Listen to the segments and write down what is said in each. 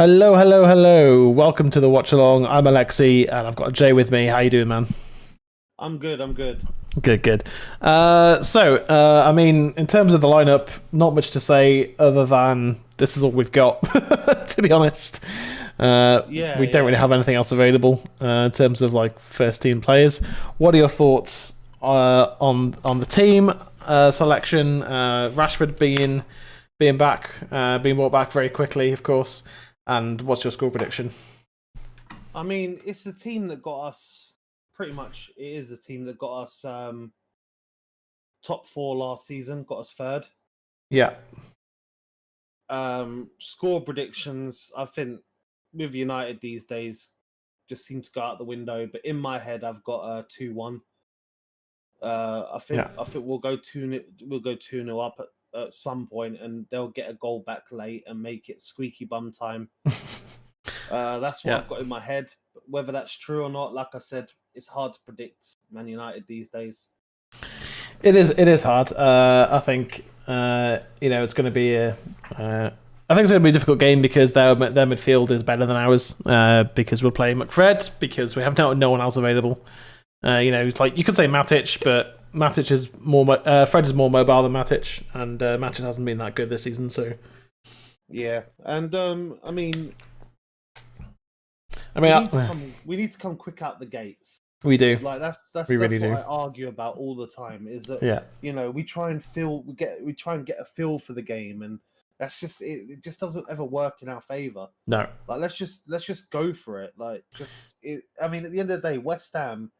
Hello, hello, hello. Welcome to the Watch Along. I'm Alexi, and I've got Jay with me. How you doing, man? I'm good. I'm good. Good, good. I mean, in terms of the lineup, not much to say other than this is all we've got, to be honest. Yeah, We don't yeah. really have anything else available in terms of like first team players. What are your thoughts on the team selection? Rashford being back, being brought back very quickly, of course. And what's your score prediction? I mean, it's the team that got us. Pretty much, it is the team that got us top four last season. Got us third. Yeah. Score predictions. I think with United these days just seem to go out the window. But in my head, I've got a 2-1. I think we'll go 2. We'll go 2-0 up at some point, and they'll get a goal back late and make it squeaky bum time. That's what I've got in my head. Whether that's true or not, like I said, it's hard to predict Man United these days. It is hard. I think it's going to be I think it's going to be a difficult game because their midfield is better than ours. Because we're playing McFred, because we have no one else available. It's like you could say Matic, but Matic is more. Fred is more mobile than Matic, and Matic hasn't been that good this season. So yeah, and I mean, we need to come quick out the gates. We do. Like that's really what do. I argue about all the time. Is that we try and get a feel for the game, and that's just it just doesn't ever work in our favor. No. Like let's just go for it. I mean, at the end of the day, West Ham,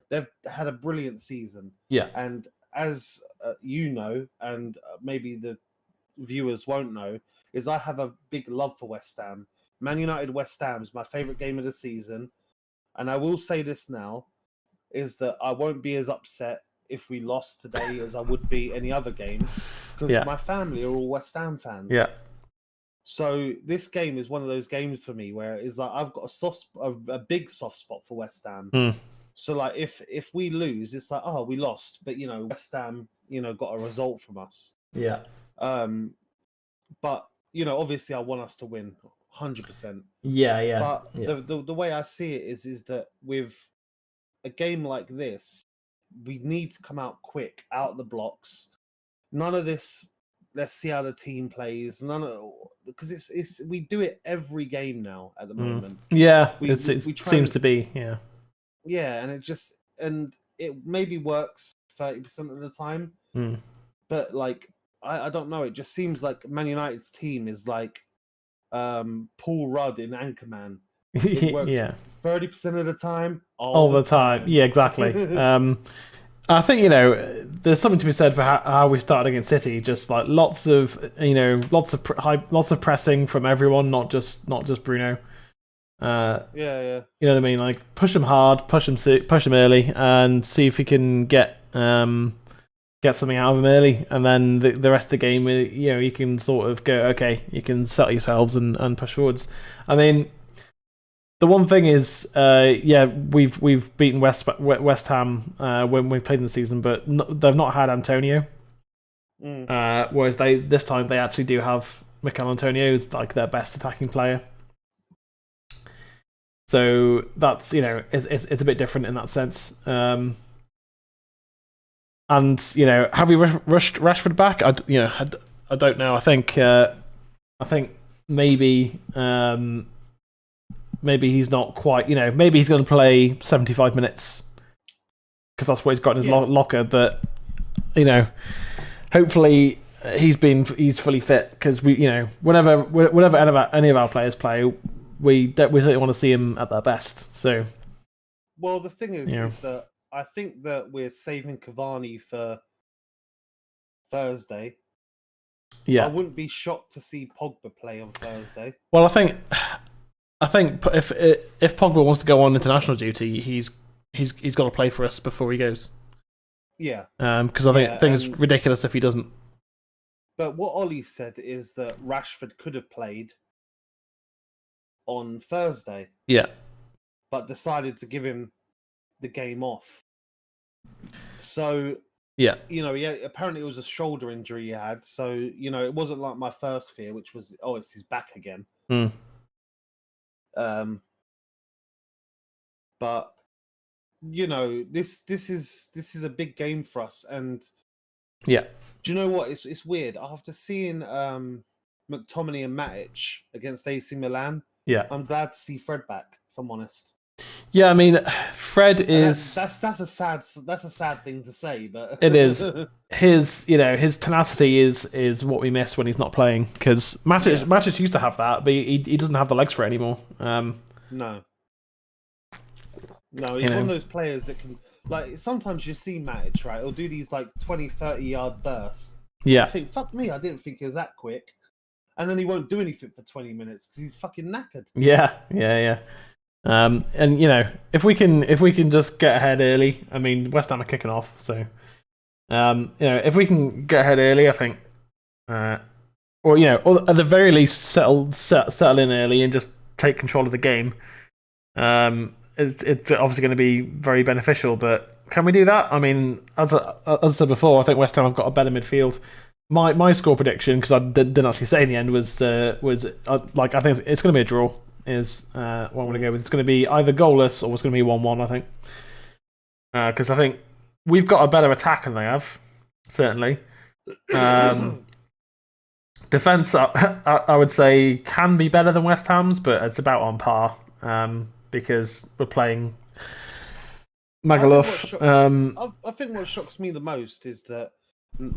they've had a brilliant season. Yeah. And as you know, and maybe the viewers won't know, is I have a big love for West Ham. Man United West Ham is my favourite game of the season. And I will say this now, is that I won't be as upset if we lost today as I would be any other game, because my family are all West Ham fans. Yeah. So this game is one of those games for me where it's like I've got a big soft spot for West Ham. So like if we lose, it's like, oh, we lost, but West Ham got a result from us. Yeah. But obviously I want us to win 100%. Yeah. But the way I see it is that with a game like this, we need to come out quick, out of the blocks. None of this. Let's see how the team plays. Because it's we do it every game now at the moment. Yeah, it seems to be. Yeah. Yeah, and it maybe works 30% of the time. But like I don't know. It just seems like Man United's team is like Paul Rudd in Anchorman. It works 30% of the time, all the time. Yeah, exactly. I think there's something to be said for how we started against City. Just like lots of pressing from everyone, not just Bruno. Yeah. You know what I mean? Like push them hard, push them early, and see if we can get something out of them early, and then the rest of the game, you can sort of go, okay, you can settle yourselves and push forwards. I mean, the one thing is, we've beaten West Ham when we played in the season, but they've not had Antonio. Whereas this time they actually do have Mikel Antonio as like their best attacking player. So that's it's a bit different in that sense. And have we rushed Rashford back? I don't know. I think maybe he's not quite. Maybe he's going to play 75 minutes because that's what he's got in his locker. But hopefully he's fully fit, because whenever any of our players play, we certainly want to see him at their best. So, well, the thing is that I think that we're saving Cavani for Thursday. Yeah, I wouldn't be shocked to see Pogba play on Thursday. Well, I think if Pogba wants to go on international duty, he's got to play for us before he goes. Yeah. Because I think it's ridiculous if he doesn't. But what Ollie said is that Rashford could have played on Thursday. Yeah. But decided to give him the game off. So apparently it was a shoulder injury he had. So it wasn't like my first fear, which was it's his back again. But this is a big game for us, and yeah. Do you know what? It's weird. After seeing McTominay and Matic against AC Milan, Yeah. I'm glad to see Fred back. If I'm honest. Yeah, I mean, Fred is that's a sad thing to say, but it is his tenacity is what we miss when he's not playing, because Matic used to have that, but he doesn't have the legs for it anymore. No, he's one of those players that can, like, sometimes you see Matic, right? He'll do these like 20, 30-yard bursts. Yeah. I think, fuck me, I didn't think he was that quick. And then he won't do anything for 20 minutes because he's fucking knackered. Yeah. And if we can just get ahead early, I mean, West Ham are kicking off, so if we can get ahead early, I think, or at the very least settle in early and just take control of the game. It's obviously going to be very beneficial, but can we do that? I mean, as I said before, I think West Ham have got a better midfield. My score prediction, because I didn't actually say in the end, was I think it's going to be a draw. Is what I'm going to go with. It's going to be either goalless or it's going to be 1-1. I think, because I think we've got a better attack than they have, certainly. Defense, I would say, can be better than West Ham's, but it's about on par. Because we're playing Magaluf. I think what shocks me the most is that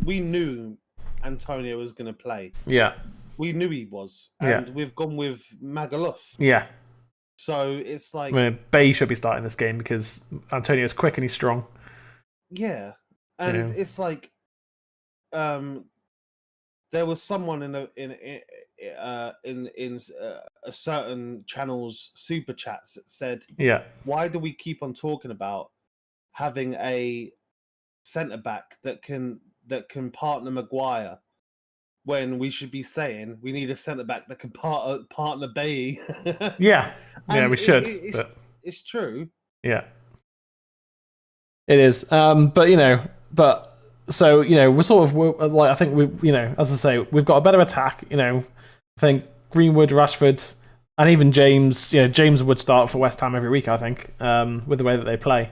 we knew Antonio was going to play. Yeah. We knew he was. And we've gone with Magaluf. Yeah. So it's like... I mean, Bay should be starting this game because Antonio's quick and he's strong. Yeah. And it's like... there was someone in a certain channel's super chats that said, why do we keep on talking about having a centre back that can partner Maguire when we should be saying we need a centre back that can partner Bailly? Yeah, we should. It's true. Yeah, it is. So, we're sort of like, I think we, as I say, we've got a better attack. I think Greenwood, Rashford, and even James. James would start for West Ham every week, I think, with the way that they play.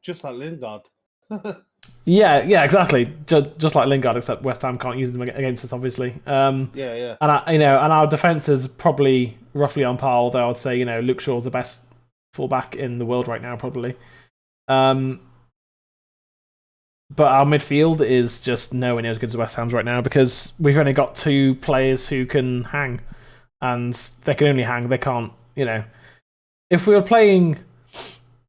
Just like Lingard. yeah, exactly. Just like Lingard, except West Ham can't use them against us, obviously. And our defense is probably roughly on par. Although I'd say, Luke Shaw's the best fullback in the world right now, probably. But our midfield is just nowhere near as good as West Ham's right now because we've only got two players who can hang, and they can only hang. They can't, If we were playing,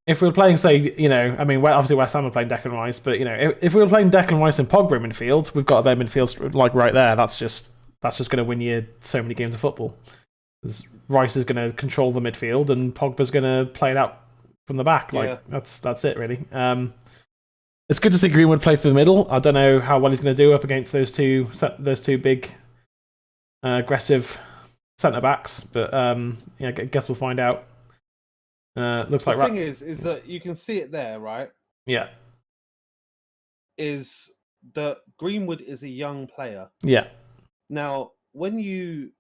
say, I mean, obviously West Ham are playing Declan Rice, but if we were playing Declan Rice and Pogba in midfield, we've got their midfield like right there. That's just going to win you so many games of football. Rice is going to control the midfield, and Pogba's going to play it out from the back. That's it, really. It's good to see Greenwood play through the middle. I don't know how well he's going to do up against those two big, aggressive centre backs, but I guess we'll find out. Looks like the thing is that you can see it there, right? Yeah. Is that Greenwood is a young player? Yeah. Now, when you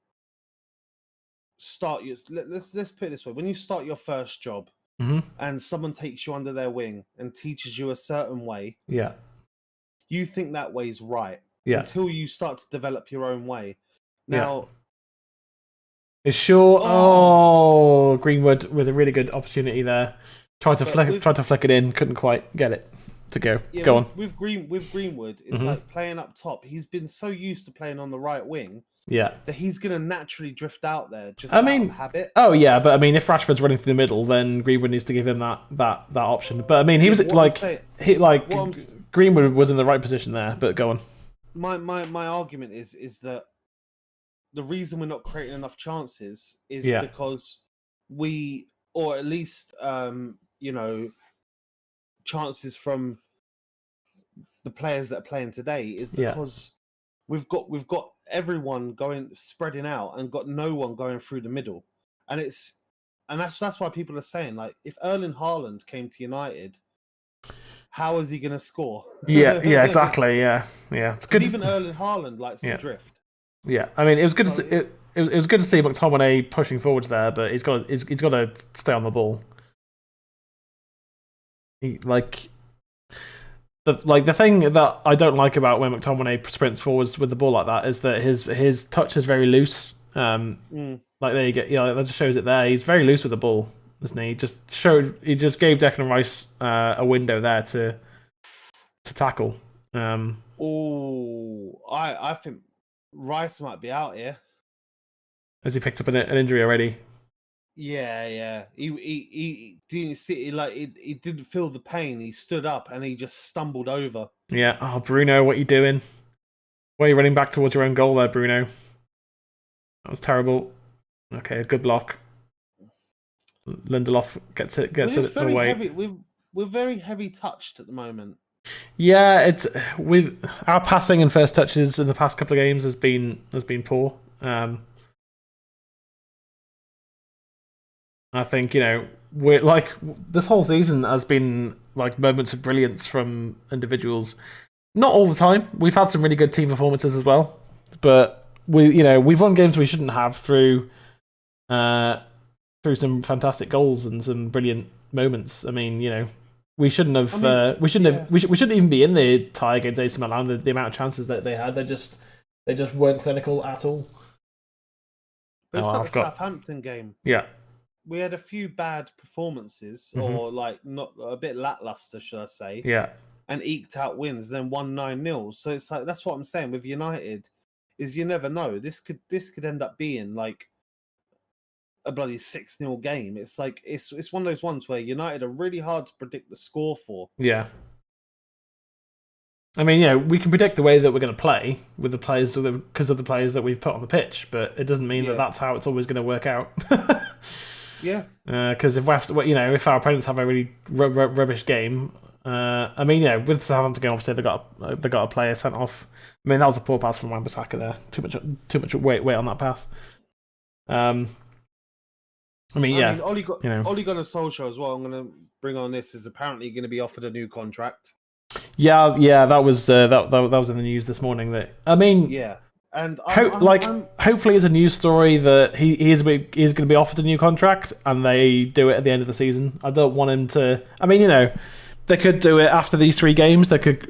start let's put it this way: when you start your first job. Mm-hmm. And someone takes you under their wing and teaches you a certain way, you think that way's right until you start to develop your own way. Now, is sure. Greenwood with a really good opportunity there. Tried to flick it in, couldn't quite get it to go. Go on. With Greenwood, it's like playing up top. He's been so used to playing on the right wing. Yeah, that he's going to naturally drift out there just out of habit. Oh yeah, but I mean, if Rashford's running through the middle, then Greenwood needs to give him that option. But I mean, he was Greenwood was in the right position there. But go on. My argument is that the reason we're not creating enough chances is because we, or at least chances from the players that are playing today, is because we've got everyone spreading out and got no one going through the middle, and that's why people are saying, like, if Erling Haaland came to United, how is he going to score? Yeah, exactly. Yeah. It's good. Even Erling Haaland likes to drift. Yeah, I mean, it was good. it was good to see McTominay pushing forwards there, but he's got to stay on the ball. The thing that I don't like about when McTominay sprints forwards with the ball like that is that his touch is very loose. Like there you get, that just shows it there. He's very loose with the ball, isn't he? He just gave Declan Rice a window there to tackle. I think Rice might be out here. Has he picked up an injury already? Yeah. He didn't see, he didn't feel the pain. He stood up and he just stumbled over. Yeah. Oh, Bruno, what are you doing? Why are you running back towards your own goal there, Bruno? That was terrible. Okay, a good block. Lindelof gets it away. We're very heavy touched at the moment. Yeah, it's with our passing and first touches in the past couple of games has been poor. I think we're like this whole season has been like moments of brilliance from individuals. Not all the time. We've had some really good team performances as well, but we've won games we shouldn't have through some fantastic goals and some brilliant moments. I mean, we shouldn't have. We shouldn't even be in the tie against AC Milan. The amount of chances that they had, they just weren't clinical at all. But it's the Southampton game. Yeah. We had a few bad performances, or like not a bit lackluster, should I say? Yeah, and eked out wins, then won 9-0. So it's like that's what I'm saying with United, is you never know. This could end up being like a bloody 6-0 game. It's like it's one of those ones where United are really hard to predict the score for. Yeah. I mean, we can predict the way that we're going to play with the players because of the players that we've put on the pitch, but it doesn't mean that that's how it's always going to work out. Yeah, because if our opponents have a really rubbish game, I mean, with Southampton game, obviously they got a player sent off. I mean, that was a poor pass from Wan-Bissaka there. Too much weight on that pass. I mean, Ole Gunnar Solskjaer as well. I'm going to bring on this is apparently going to be offered a new contract. Yeah, that was in the news this morning. And hopefully, it's a news story that he is going to be offered a new contract, and they do it at the end of the season. I don't want him to. I mean, they could do it after these 3 games. They could,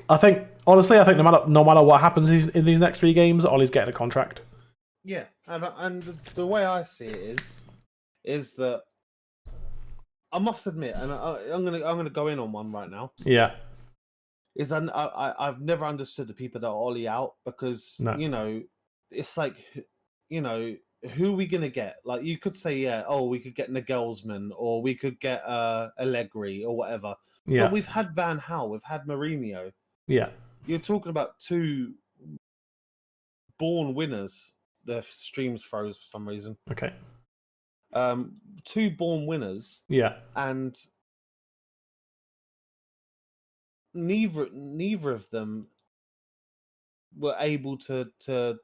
I think no matter what happens in these next 3 games, Ollie's getting a contract. Yeah, and the way I see it is that I must admit, and I'm gonna go in on one right now. Yeah. I've never understood the people that are Ollie out because it's like who are we gonna get? Like you could say we could get Nagelsmann or we could get Allegri or whatever. Yeah. But we've had Van Gaal, we've had Mourinho. Yeah. You're talking about 2 born winners. The streams froze for some reason. Okay. 2 born winners. Yeah. And neither of them were able to oh,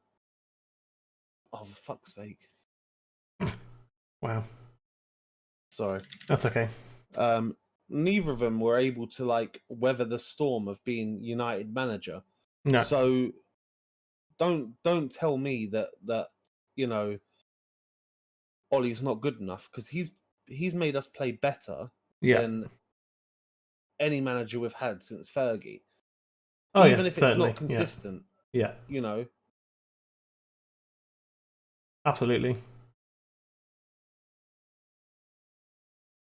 for fuck's sake. Wow. Sorry. That's okay. Neither of them were able to like weather the storm of being United manager. No. So don't tell me that Ollie's not good enough because he's made us play better than any manager we've had since Fergie. Even if it's not consistent. Yeah. Absolutely.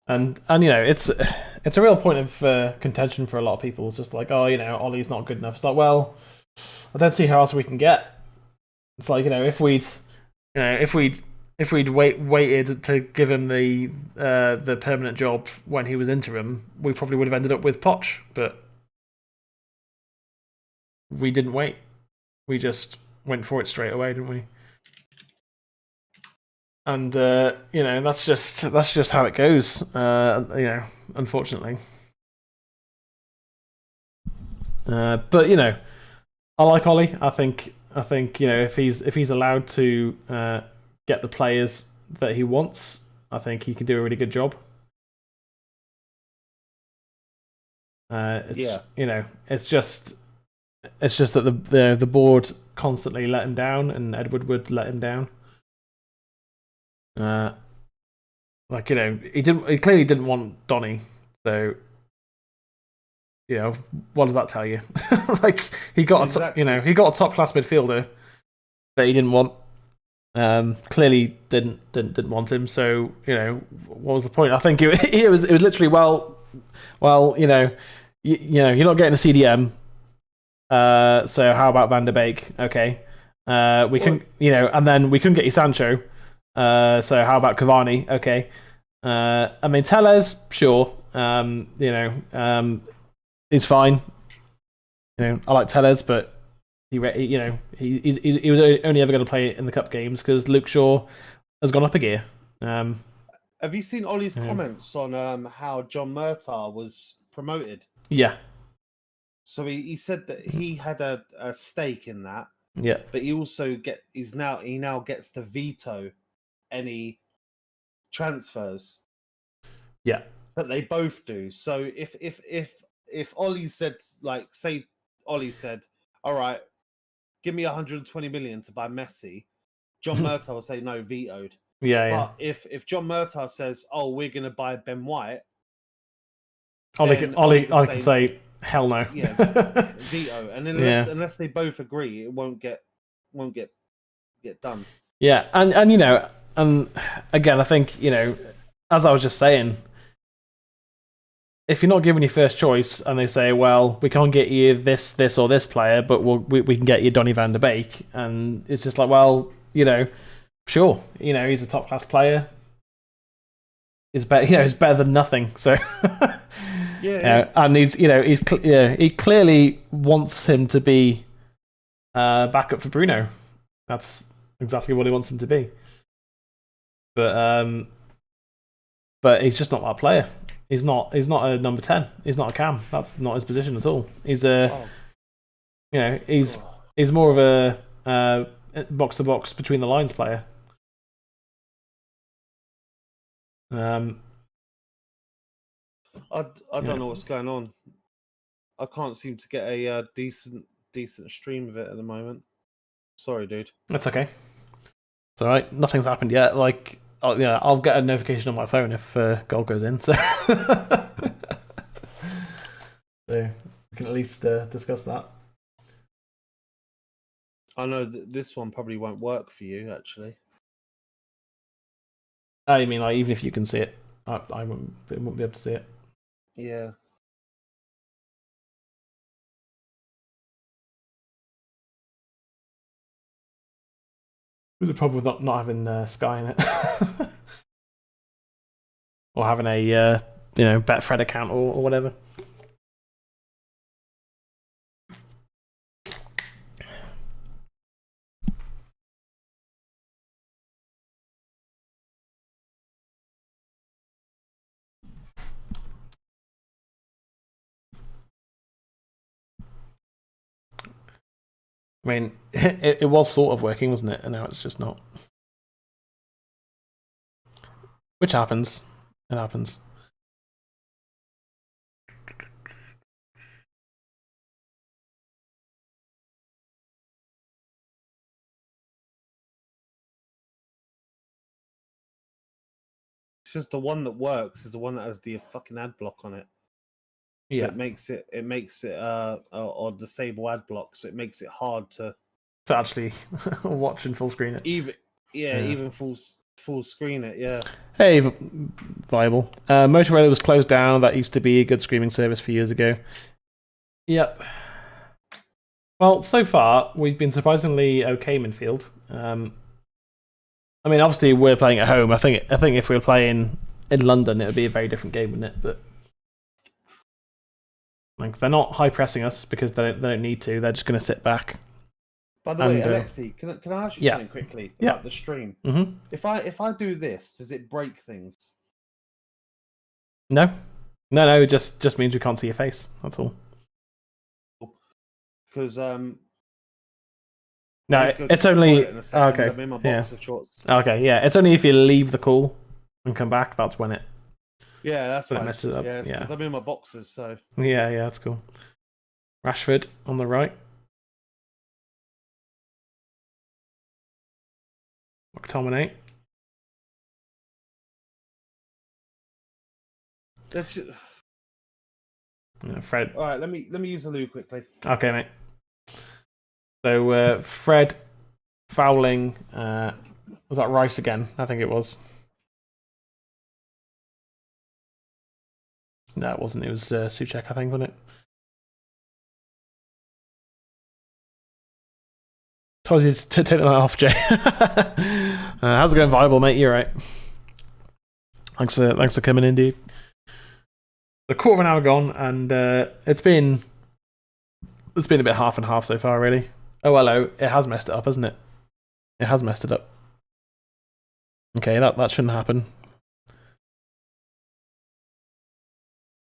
And it's a real point of contention for a lot of people. It's just like, Ollie's not good enough. It's like, well, I don't see how else we can get. It's like, if we'd waited to give him the permanent job when he was interim, we probably would have ended up with Poch, but we didn't wait. We just went for it straight away, didn't we? And that's just how it goes. Unfortunately. But I like Ollie. I think if he's allowed to get the players that he wants, I think he can do a really good job. It's just that the board constantly let him down, and Edward would let him down. Like, you know, he clearly didn't want Donny, so, you know, what does that tell you? Like, he got he got a top class midfielder that he didn't want. Clearly didn't want him. So, you know, what was the point? I think it was literally well, you know, you're not getting a CDM. So how about Van der Beek? Okay, we can, you know, and then we couldn't get you Sancho. So how about Cavani? Okay, I mean Tellez, sure. You know, he's fine. You know, I like Tellez, but he was only ever going to play in the cup games because Luke Shaw has gone up a gear. Have you seen Ollie's comments on how John Murtaugh was promoted? Yeah. So he said that he had a stake in that. Yeah. But he also he now gets to veto any transfers. Yeah. But they both do. So if Ollie said, like, say Ollie said, all right, give me 120 million to buy Messi, John Murtaugh will say no, vetoed. Yeah. But if John Murtaugh says, oh, we're going to buy Ben White, Ollie can say hell no. Yeah, veto. And unless they both agree, it won't get done. Yeah, and you know, again, I think, you know, as I was just saying, if you're not given your first choice and they say, well, we can't get you this or this player, but we can get you Donny van der Beek, and it's just like, well, you know, sure, you know, he's a top class player. He's better, you know, he's better than nothing. So yeah. And he clearly wants him to be backup for Bruno. That's exactly what he wants him to be. But he's just not that player. He's not a number 10. He's not a cam. That's not his position at all. He's he's more of a box to box between the lines player. I don't know what's going on. I can't seem to get a decent stream of it at the moment. Sorry, dude. That's okay. It's all right. Nothing's happened yet. Like, I'll get a notification on my phone if goal goes in. So, we can at least discuss that. I know that this one probably won't work for you, actually. Oh, you mean like even if you can see it, I won't be able to see it. Yeah. There's a problem with not having Sky in it, or having a Betfred account or whatever. I mean, it was sort of working, wasn't it? And now it's just not. Which happens. It happens. It's just the one that works is the one that has the fucking ad block on it. So yeah, it makes it or disable ad block, so it makes it hard to actually watch and full screen it. Even full screen it. Yeah. Hey, viable. Motorola was closed down. That used to be a good streaming service a few years ago. Yep. Well, so far we've been surprisingly okay midfield. I mean, obviously we're playing at home. I think if we were playing in London, it would be a very different game, wouldn't it? But like, they're not high pressing us because they don't need to. They're just going to sit back. By the way, Alexi, can I ask you something quickly about the stream? Mm-hmm. If I do this, does it break things? No. It just means we can't see your face. That's all. Because no, it's only okay. I'm in my boxer shorts. Okay, yeah, it's only if you leave the call and come back. That's when it. Yeah, that's when fine. It messes up. Yeah, because I'm in my boxers, so. Yeah, that's cool. Rashford on the right. McTominay. Let's just... Fred. All right, let me use the loo quickly. Okay, mate. So Fred fouling. Was that Rice again? I think it was. No, it wasn't. It was Souček, I think, wasn't it? Told you to take that off, Jay. How's it going, Viable, mate? You're right. Thanks for coming in, dude. A quarter of an hour gone, and it's been a bit half and half so far, really. Oh, hello. It has messed it up, hasn't it? It has messed it up. Okay, that shouldn't happen.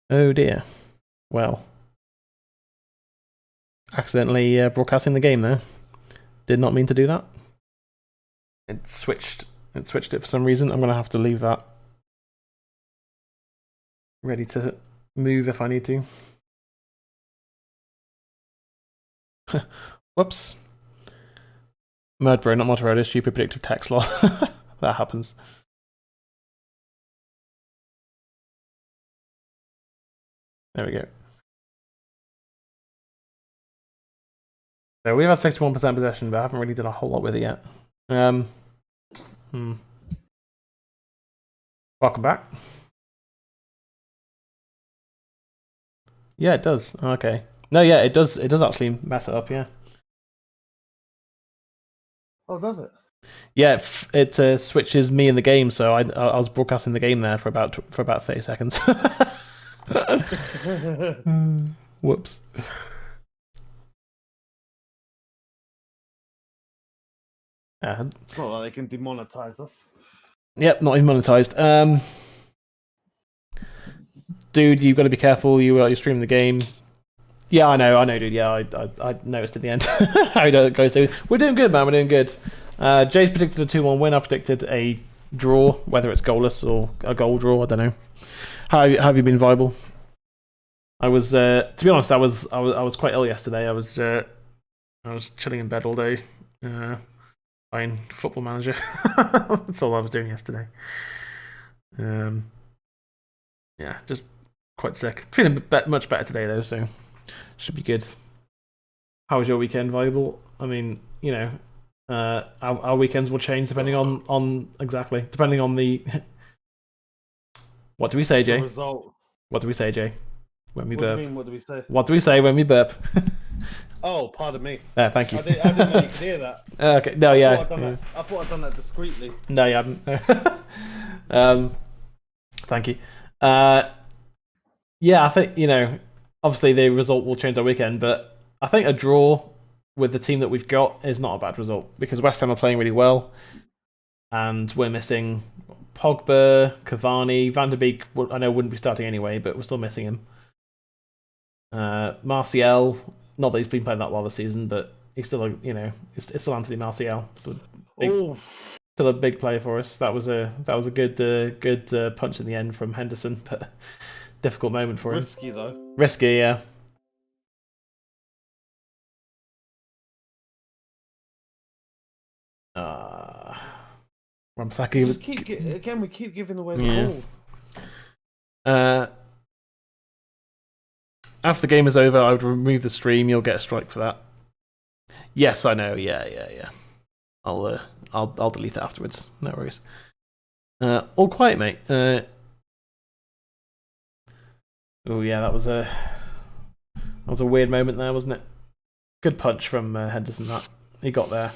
Oh dear. Well, accidentally broadcasting the game there. Did not mean to do that. It switched it for some reason. I'm gonna have to leave that ready to move if I need to. Whoops. Murdbro, not Motorola, stupid predictive text law. That happens. There we go. So we've had 61% possession, but I haven't really done a whole lot with it yet. Welcome back. Yeah, it does. Okay. No, yeah, it does actually mess it up, yeah. Oh, does it? Yeah, it switches me in the game, so I was broadcasting the game there for about 30 seconds. Whoops. It's not like they can demonetize us. Yep, not even monetized. Dude, you've got to be careful. You're streaming the game. Yeah, I know, dude. Yeah, I noticed at the end how it goes. So we're doing good, man. We're doing good. Jay's predicted a 2-1 win. I predicted a draw, whether it's goalless or a goal draw. I don't know. How have you been, Viable? I was, to be honest, I was quite ill yesterday. I was chilling in bed all day, playing Football Manager. That's all I was doing yesterday. Yeah, just quite sick. Feeling much better today though, so should be good. How was your weekend, Viable? I mean, you know, our weekends will change depending on exactly depending on the. What do we say, Jay? Result. What do we say, Jay? When we What burp. do you mean? What do we say? What do we say when we burp? Oh, pardon me. Thank you. I didn't know you could hear that. Okay. No, yeah. I thought I'd done that discreetly. No, you haven't. Thank you. Yeah, I think, you know, obviously the result will change our weekend, but I think a draw with the team that we've got is not a bad result because West Ham are playing really well, and we're missing Pogba, Cavani, Van der Beek. I know wouldn't be starting anyway, but we're still missing him. Martial, not that he's been playing that well this season, but he's still, it's still Anthony Martial. Still a big player for us. That was a good punch in the end from Henderson, but difficult moment for him. Risky though. Risky, yeah. Ramsaki. We keep giving away the ball. After the game is over, I would remove the stream. You'll get a strike for that. Yes, I know. Yeah. I'll delete it afterwards. No worries. All quiet, mate. Oh yeah, that was a weird moment there, wasn't it? Good punch from Henderson. That he got there.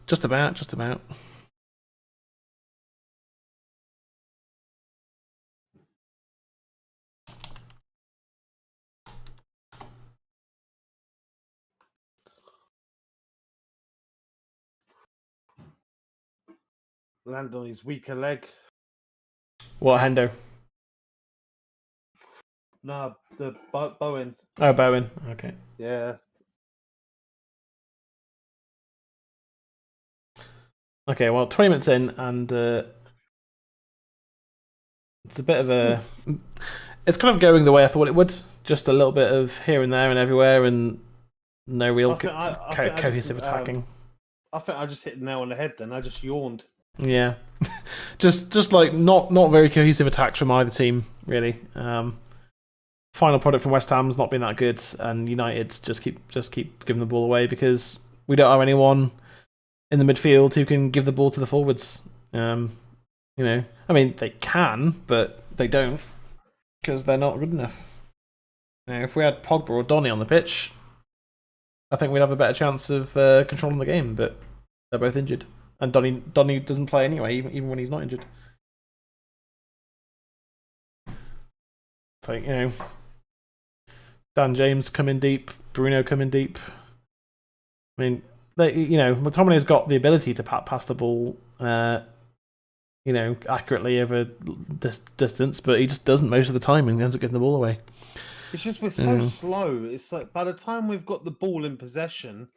Just about. Land on his weaker leg. What, Hendo? No, the Bowen. Oh, Bowen. Okay. Yeah. Okay, well, 20 minutes in, and it's a bit of a. It's kind of going the way I thought it would. Just a little bit of here and there and everywhere, and no real I cohesive attacking. I think I just hit the nail on the head. Then I just yawned. Yeah, just like not very cohesive attacks from either team really. Final product from West Ham's not been that good, and United just keep giving the ball away because we don't have anyone in the midfield who can give the ball to the forwards. You know, I mean they can, but they don't because they're not good enough. You know, if we had Pogba or Donny on the pitch, I think we'd have a better chance of controlling the game. But they're both injured, and Donny doesn't play anyway, even when he's not injured. So, you know, Dan James coming deep, Bruno coming deep. I mean, McTominay's got the ability to pass the ball, accurately over distance, but he just doesn't most of the time and ends up getting the ball away. It's just we're so slow. It's like by the time we've got the ball in possession,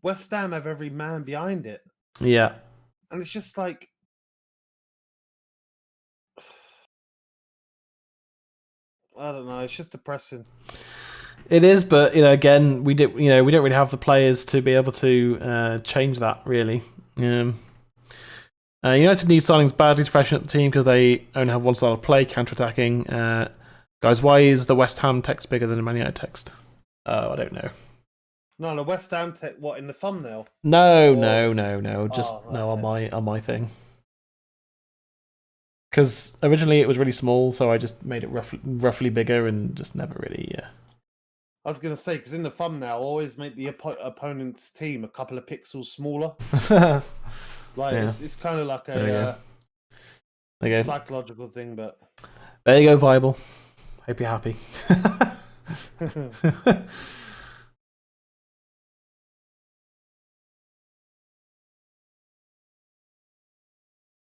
West Ham have every man behind it. Yeah. And it's just like I don't know, it's just depressing. It is, but again, we don't really have the players to be able to change that really. United need signings badly to freshen up the team because they only have one style of play, counter-attacking. Guys, why is the West Ham text bigger than the Man United text? I don't know. No, the West Ham text. What in the thumbnail? No. Just on my thing. Because originally it was really small, so I just made it roughly bigger and just never really. Yeah. I was gonna say because in the thumbnail, always make the opponent's team a couple of pixels smaller. It's kind of like a psychological thing, but there you go, Viable. Hope you're happy.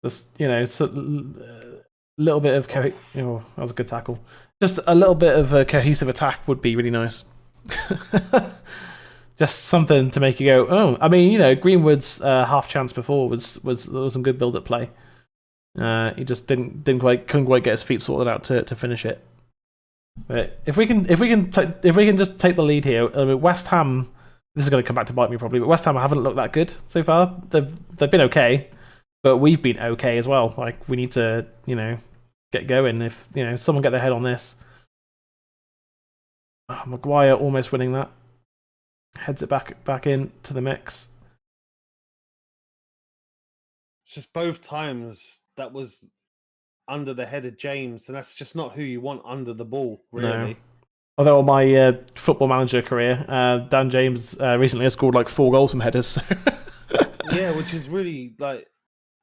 Just it's a little bit of that was a good tackle. Just a little bit of a cohesive attack would be really nice. Just something to make you go, oh. I mean, Greenwood's half chance before was some good build up play. He just couldn't quite get his feet sorted out to finish it. But if we can just take the lead here, I mean, West Ham. This is going to come back to bite me probably, but West Ham haven't looked that good so far. They've been okay, but we've been okay as well. Like we need to get going. If someone get their head on this. Oh, Maguire almost winning that. Heads it back in to the mix. It's just both times that was under the head of James, and that's just not who you want under the ball, really. No. Although on my football manager career, Dan James recently has scored like 4 goals from headers. Yeah, which is really like,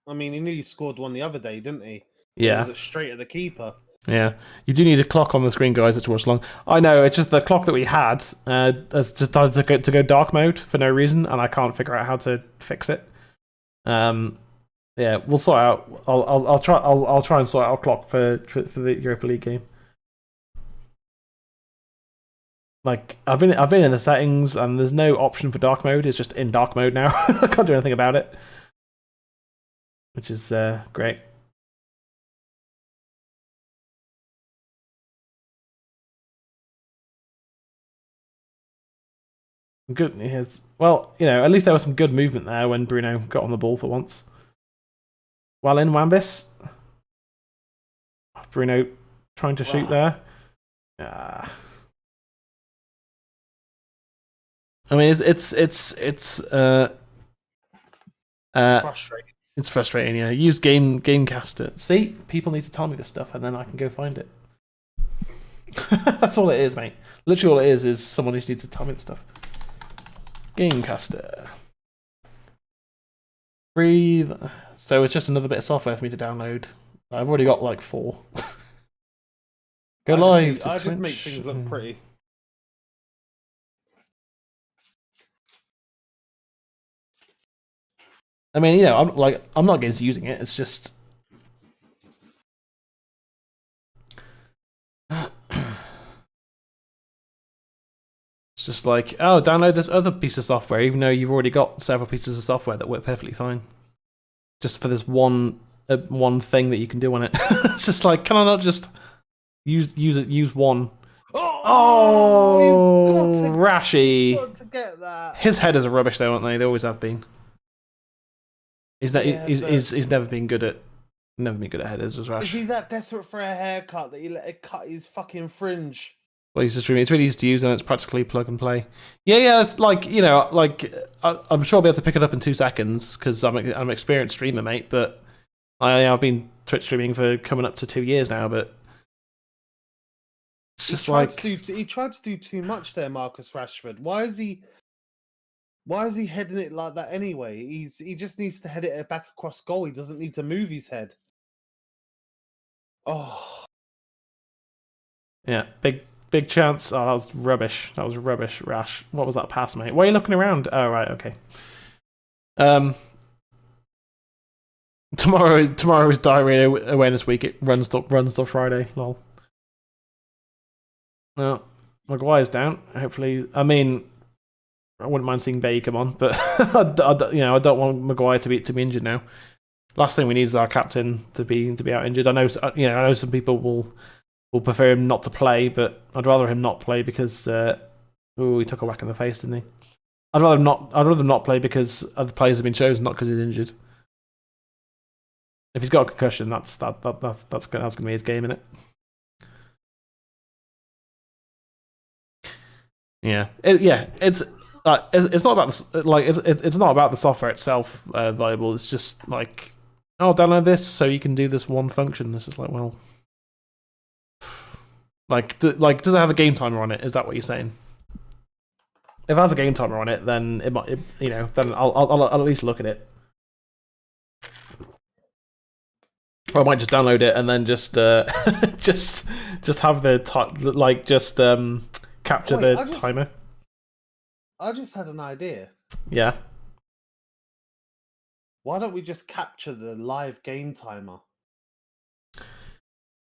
I mean, he nearly scored one the other day, didn't he? Yeah. It was straight at the keeper. Yeah, you do need a clock on the screen, guys, to watch along. I know, it's just the clock that we had has just started to go dark mode for no reason, and I can't figure out how to fix it. Yeah, we'll sort out. I'll try and sort out our clock for the Europa League game. Like I've been in the settings, and there's no option for dark mode. It's just in dark mode now. I can't do anything about it, which is great. Good. Well, at least there was some good movement there when Bruno got on the ball for once. Well in, Wambis. Bruno trying to shoot there. I mean, it's frustrating. It's frustrating. Yeah, use Gamecaster. See, people need to tell me this stuff, and then I can go find it. That's all it is, mate. Literally, all it is someone who needs to tell me the stuff. Gamecaster. Breathe. So it's just another bit of software for me to download. I've already got like 4. Go live. I just make things look pretty. I mean, I'm not against using it. It's just it's just like, oh, download this other piece of software, even though you've already got several pieces of software that work perfectly fine. Just for this one thing that you can do on it. It's just like, can I not just use one? Oh! Oh, you've Rashi. got to get that. His headers are rubbish, though, aren't they? They always have been. He's never been good at headers, was Rash. Is he that desperate for a haircut that he let it cut his fucking fringe? Well, it's really easy to use, and it's practically plug and play. Yeah, it's like I'm sure I'll be able to pick it up in 2 seconds because I'm an experienced streamer, mate. But I've been Twitch streaming for coming up to 2 years now, but it's just he tried to do too much there, Marcus Rashford. Why is he heading it like that anyway? He just needs to head it back across goal. He doesn't need to move his head. Oh, yeah, big chance. Oh, that was rubbish. Rash. What was that pass, mate? Why are you looking around? Oh, right, okay. Tomorrow is Diarrhea Awareness Week. It runs till Friday. Lol. Well, Maguire's down. Hopefully, I mean, I wouldn't mind seeing Bay come on, but I don't want Maguire to be injured now. Last thing we need is our captain to be out injured. I know some people will prefer him not to play, but I'd rather him not play because he took a whack in the face, didn't he? I'd rather not play because other players have been chosen, not because he's injured. If he's got a concussion, that's going to be his game, innit? Yeah, it's not about it's not about the software itself viable. It's just like, oh, download this so you can do this one function. It's just like, well, does it have a game timer on it? Is that what you're saying? If it has a game timer on it, then then I'll at least look at it. Or I might just download it and then just have the capture the timer. I just had an idea. Yeah. Why don't we just capture the live game timer?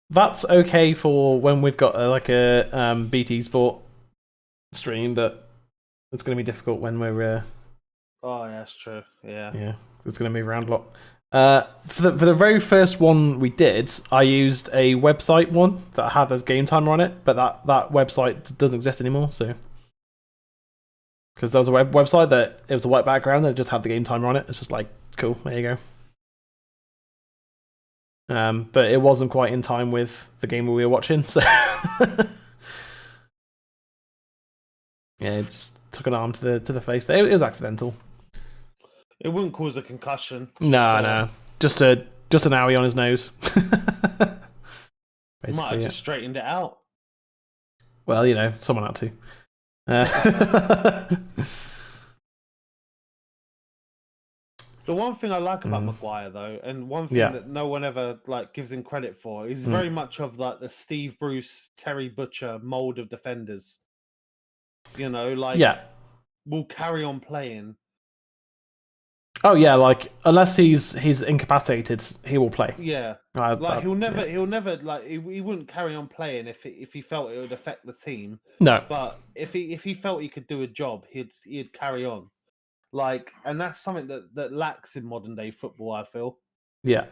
That's okay for when we've got a BT Sport stream, but it's going to be difficult when we're. Oh, yeah, that's true. Yeah. Yeah, it's going to move around a lot. For the very first one we did, I used a website one that had a game timer on it, but that website doesn't exist anymore. So, because there was a website that it was a white background that just had the game timer on it. It's just like, cool, there you go. But it wasn't quite in time with the game we were watching, so yeah, it just took an arm to the face. It was accidental. It wouldn't cause a concussion. No, just an owie on his nose. Might have just straightened it out. Well, someone had to. The one thing I like about Maguire, though, and one thing that no one ever gives him credit for, is very much of the Steve Bruce, Terry Butcher mold of defenders. Will carry on playing. Oh yeah, unless he's incapacitated, he will play. Yeah, he'll never he wouldn't carry on playing if he felt it would affect the team. No, but if he felt he could do a job, he'd carry on. And that's something that lacks in modern day football, I feel. Yeah.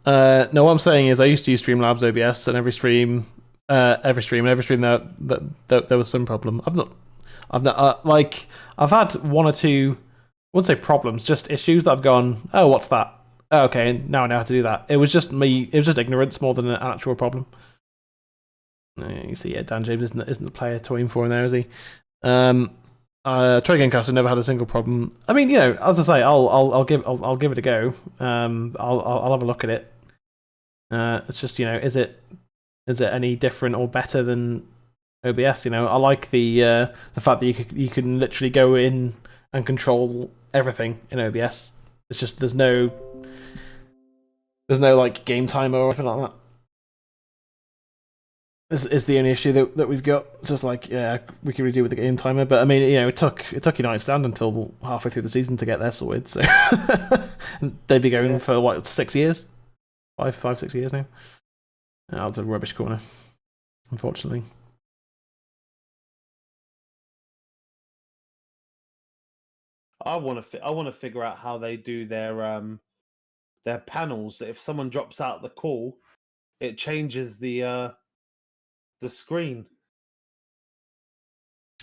No, what I'm saying is I used to use Streamlabs OBS, and every stream there was some problem. I've had one or two. I wouldn't say problems, just issues that I've gone, oh, what's that? Oh, okay, now I know how to do that. It was just me. It was just ignorance more than an actual problem. You see, Dan James isn't the player to aim for in there, is he? Trade never had a single problem. I mean, as I say, I'll give it a go. I'll have a look at it. It's just, is it any different or better than OBS? I like the fact that you can literally go in and control everything in OBS. It's just there's no game timer or anything like that. Is the only issue that we've got. It's just we can redo with the game timer, but I mean, it took United stand until halfway through the season to get their sorted. So they'd be going for 6 years, 6 years now. That's a rubbish corner, unfortunately. I want to figure out how they do their panels. If someone drops out the call, it changes the The screen.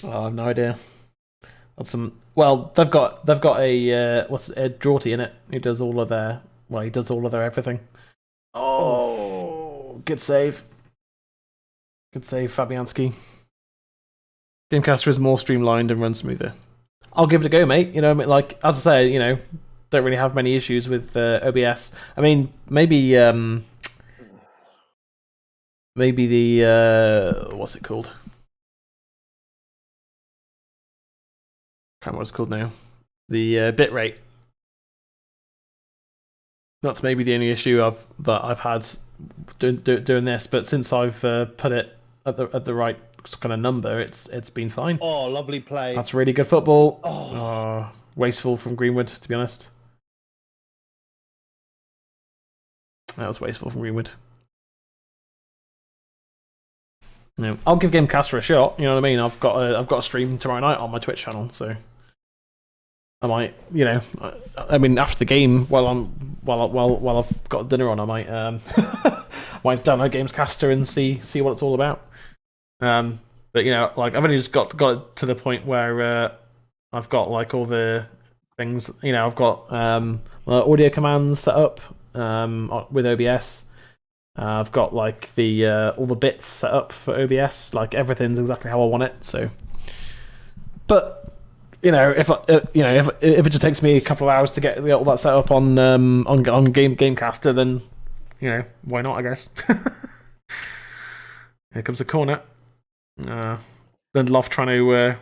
Oh, I have no idea. That's some. Well, they've got a a Draughty in it. He does all of their everything. Oh, good save. Good save, Fabianski. Gamecaster is more streamlined and runs smoother. I'll give it a go, mate. You know, like as I say, you know, don't really have many issues with OBS. I mean, maybe the what's it called? I can't remember what it's called now. The bitrate. That's maybe the only issue I've had doing this. But since I've put it at the right kind of number, it's been fine. Oh, lovely play. That's really good football. Oh, wasteful from Greenwood, to be honest. That was wasteful from Greenwood. No, I'll give Gamecaster a shot. You know what I mean? I've got a stream tomorrow night on my Twitch channel, so I might, you know, I mean, after the game, while I've got dinner on, I might might download Gamescaster and see what it's all about. But you know, like I've only just got it to the point where I've got like all the things. You know, I've got audio commands set up with OBS. I've got like the all the bits set up for OBS. Like everything's exactly how I want it. So, but you know, if it just takes me a couple of hours to get all that set up on Gamecaster, then you know, why not? I guess. Here comes the corner. Lindelof trying to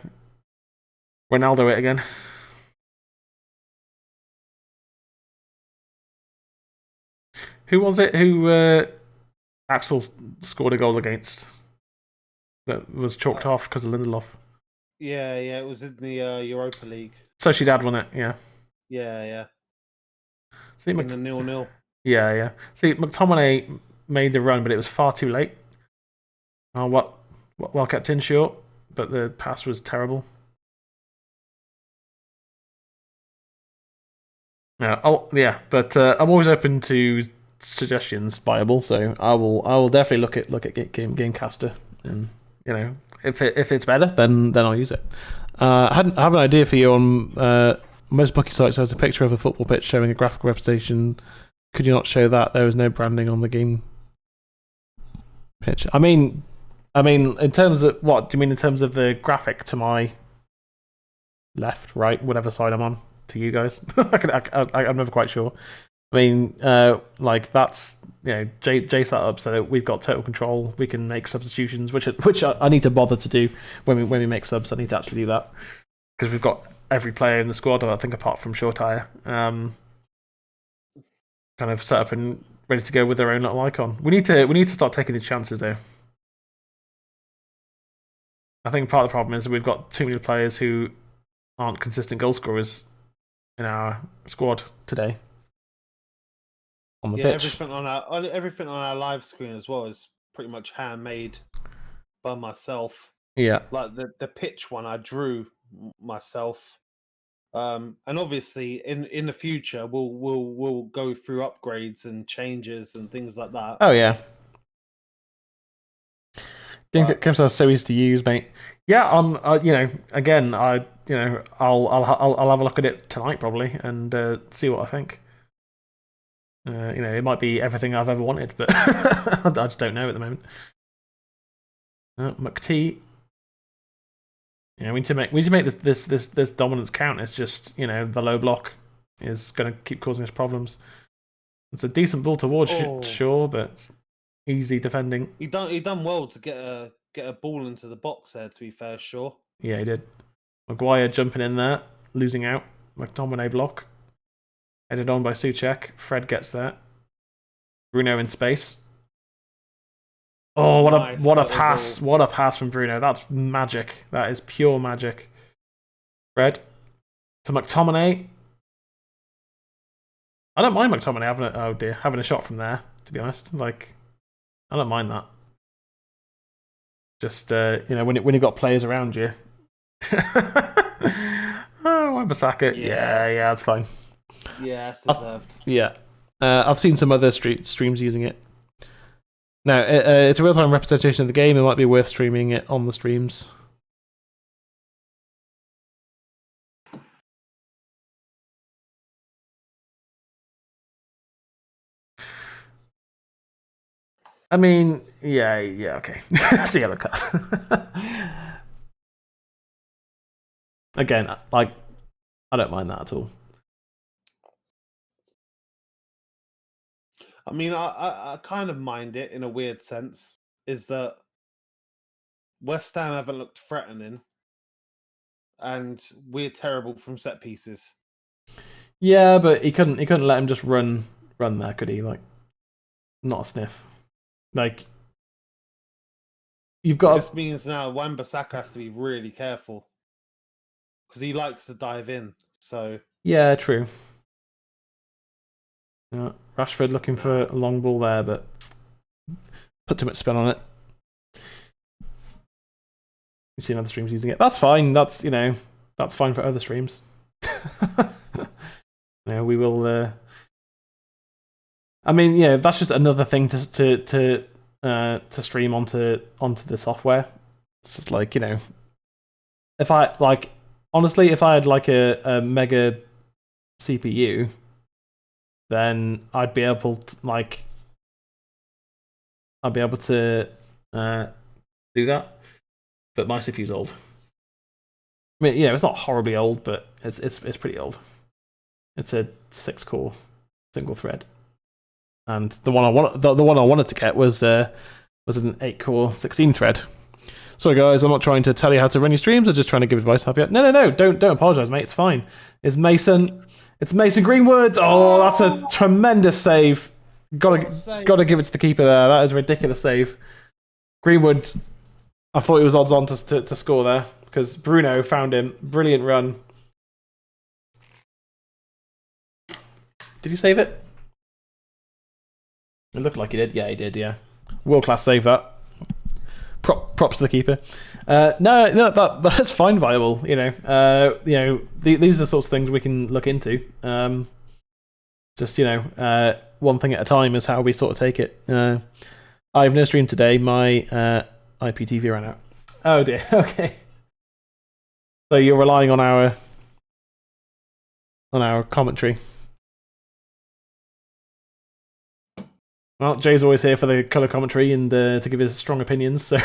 Ronaldo it again. Who was it who Axel scored a goal against that was chalked off because of Lindelof? Yeah, it was in the Europa League. Sociedad won it, yeah. Yeah. See, in the 0-0. Yeah. See, McTominay made the run, but it was far too late. Well kept in short, but the pass was terrible. Yeah, but I'm always open to suggestions, viable. So I will definitely look at Gamecaster, and you know, if it's better, then I'll use it. I have an idea for you on most bookie sites. Has a picture of a football pitch showing a graphical representation. Could you not show that? There is no branding on the game pitch. I mean, in terms of what do you mean in terms of the graphic to my left, right, whatever side I'm on? To you guys, I'm never quite sure. I mean, like that's J set up so that we've got total control. We can make substitutions, which I need to bother to do when we make subs. I need to actually do that because we've got every player in the squad, I think, apart from Shortire, kind of set up and ready to go with their own little icon. We need to start taking these chances though. I think part of the problem is that we've got too many players who aren't consistent goal scorers in our squad today on the pitch. Everything on our live screen as well is pretty much handmade by myself. Yeah, like the pitch one I drew myself, and obviously in the future we'll go through upgrades and changes and things like that. Oh yeah. Games are so easy to use, mate. Yeah, again, I'll have a look at it tonight probably and see what I think. It might be everything I've ever wanted, but I just don't know at the moment. McT. We need to make this dominance count. It's just the low block is going to keep causing us problems. It's a decent ball towards, sure, but easy defending. He done well to get a ball into the box there. To be fair, sure. Yeah, he did. Maguire jumping in there, losing out. McTominay block. Headed on by Souček. Fred gets there. Bruno in space. Oh, what a pass! What a pass from Bruno. That's magic. That is pure magic. Fred to McTominay. I don't mind McTominay having a shot from there. To be honest, I don't mind that. Just when you've got players around you. Wan-Bissaka. Yeah, that's fine. Yeah, it's deserved. I've seen some other streams using it. No, it's a real-time representation of the game. It might be worth streaming it on the streams. I mean, yeah, okay. It's a yellow card. Again, like, I don't mind that at all. I mean, I kind of mind it in a weird sense. Is that West Ham haven't looked threatening, and we're terrible from set pieces. Yeah, but he couldn't let him just run there, could he? Like, not a sniff. Like, you've got. It just means now Wan-Bissaka has to be really careful because he likes to dive in. So Yeah, true. Yeah, Rashford looking for a long ball there, but put too much spin on it. We've seen other streams using it. That's fine. That's that's fine for other streams. We will. I mean, yeah, that's just another thing to stream onto the software. It's just like, if I honestly, if I had like a mega CPU, then I'd be able to do that. But my CPU's old. I mean, it's not horribly old, but it's pretty old. It's a 6-core single thread, and the one I wanted to get was an 8-core 16 thread. Sorry guys, I'm not trying to tell you how to run your streams. I'm just trying to give advice. No, don't apologize, mate. It's fine. It's Mason Greenwood. Oh, that's a tremendous save. Gotta give it to the keeper there. That is a ridiculous save. Greenwood, I thought he was odds on to score there because Bruno found him. Brilliant run. Did you save it? It looked like he did. Yeah, he did. Yeah, world class save that. Props to the keeper. No, that's fine, viable. These are the sorts of things we can look into. Just one thing at a time is how we sort of take it. I have no stream today. My IPTV ran out. Oh dear. Okay. So you're relying on our commentary. Well, Jay's always here for the colour commentary and to give his strong opinions. So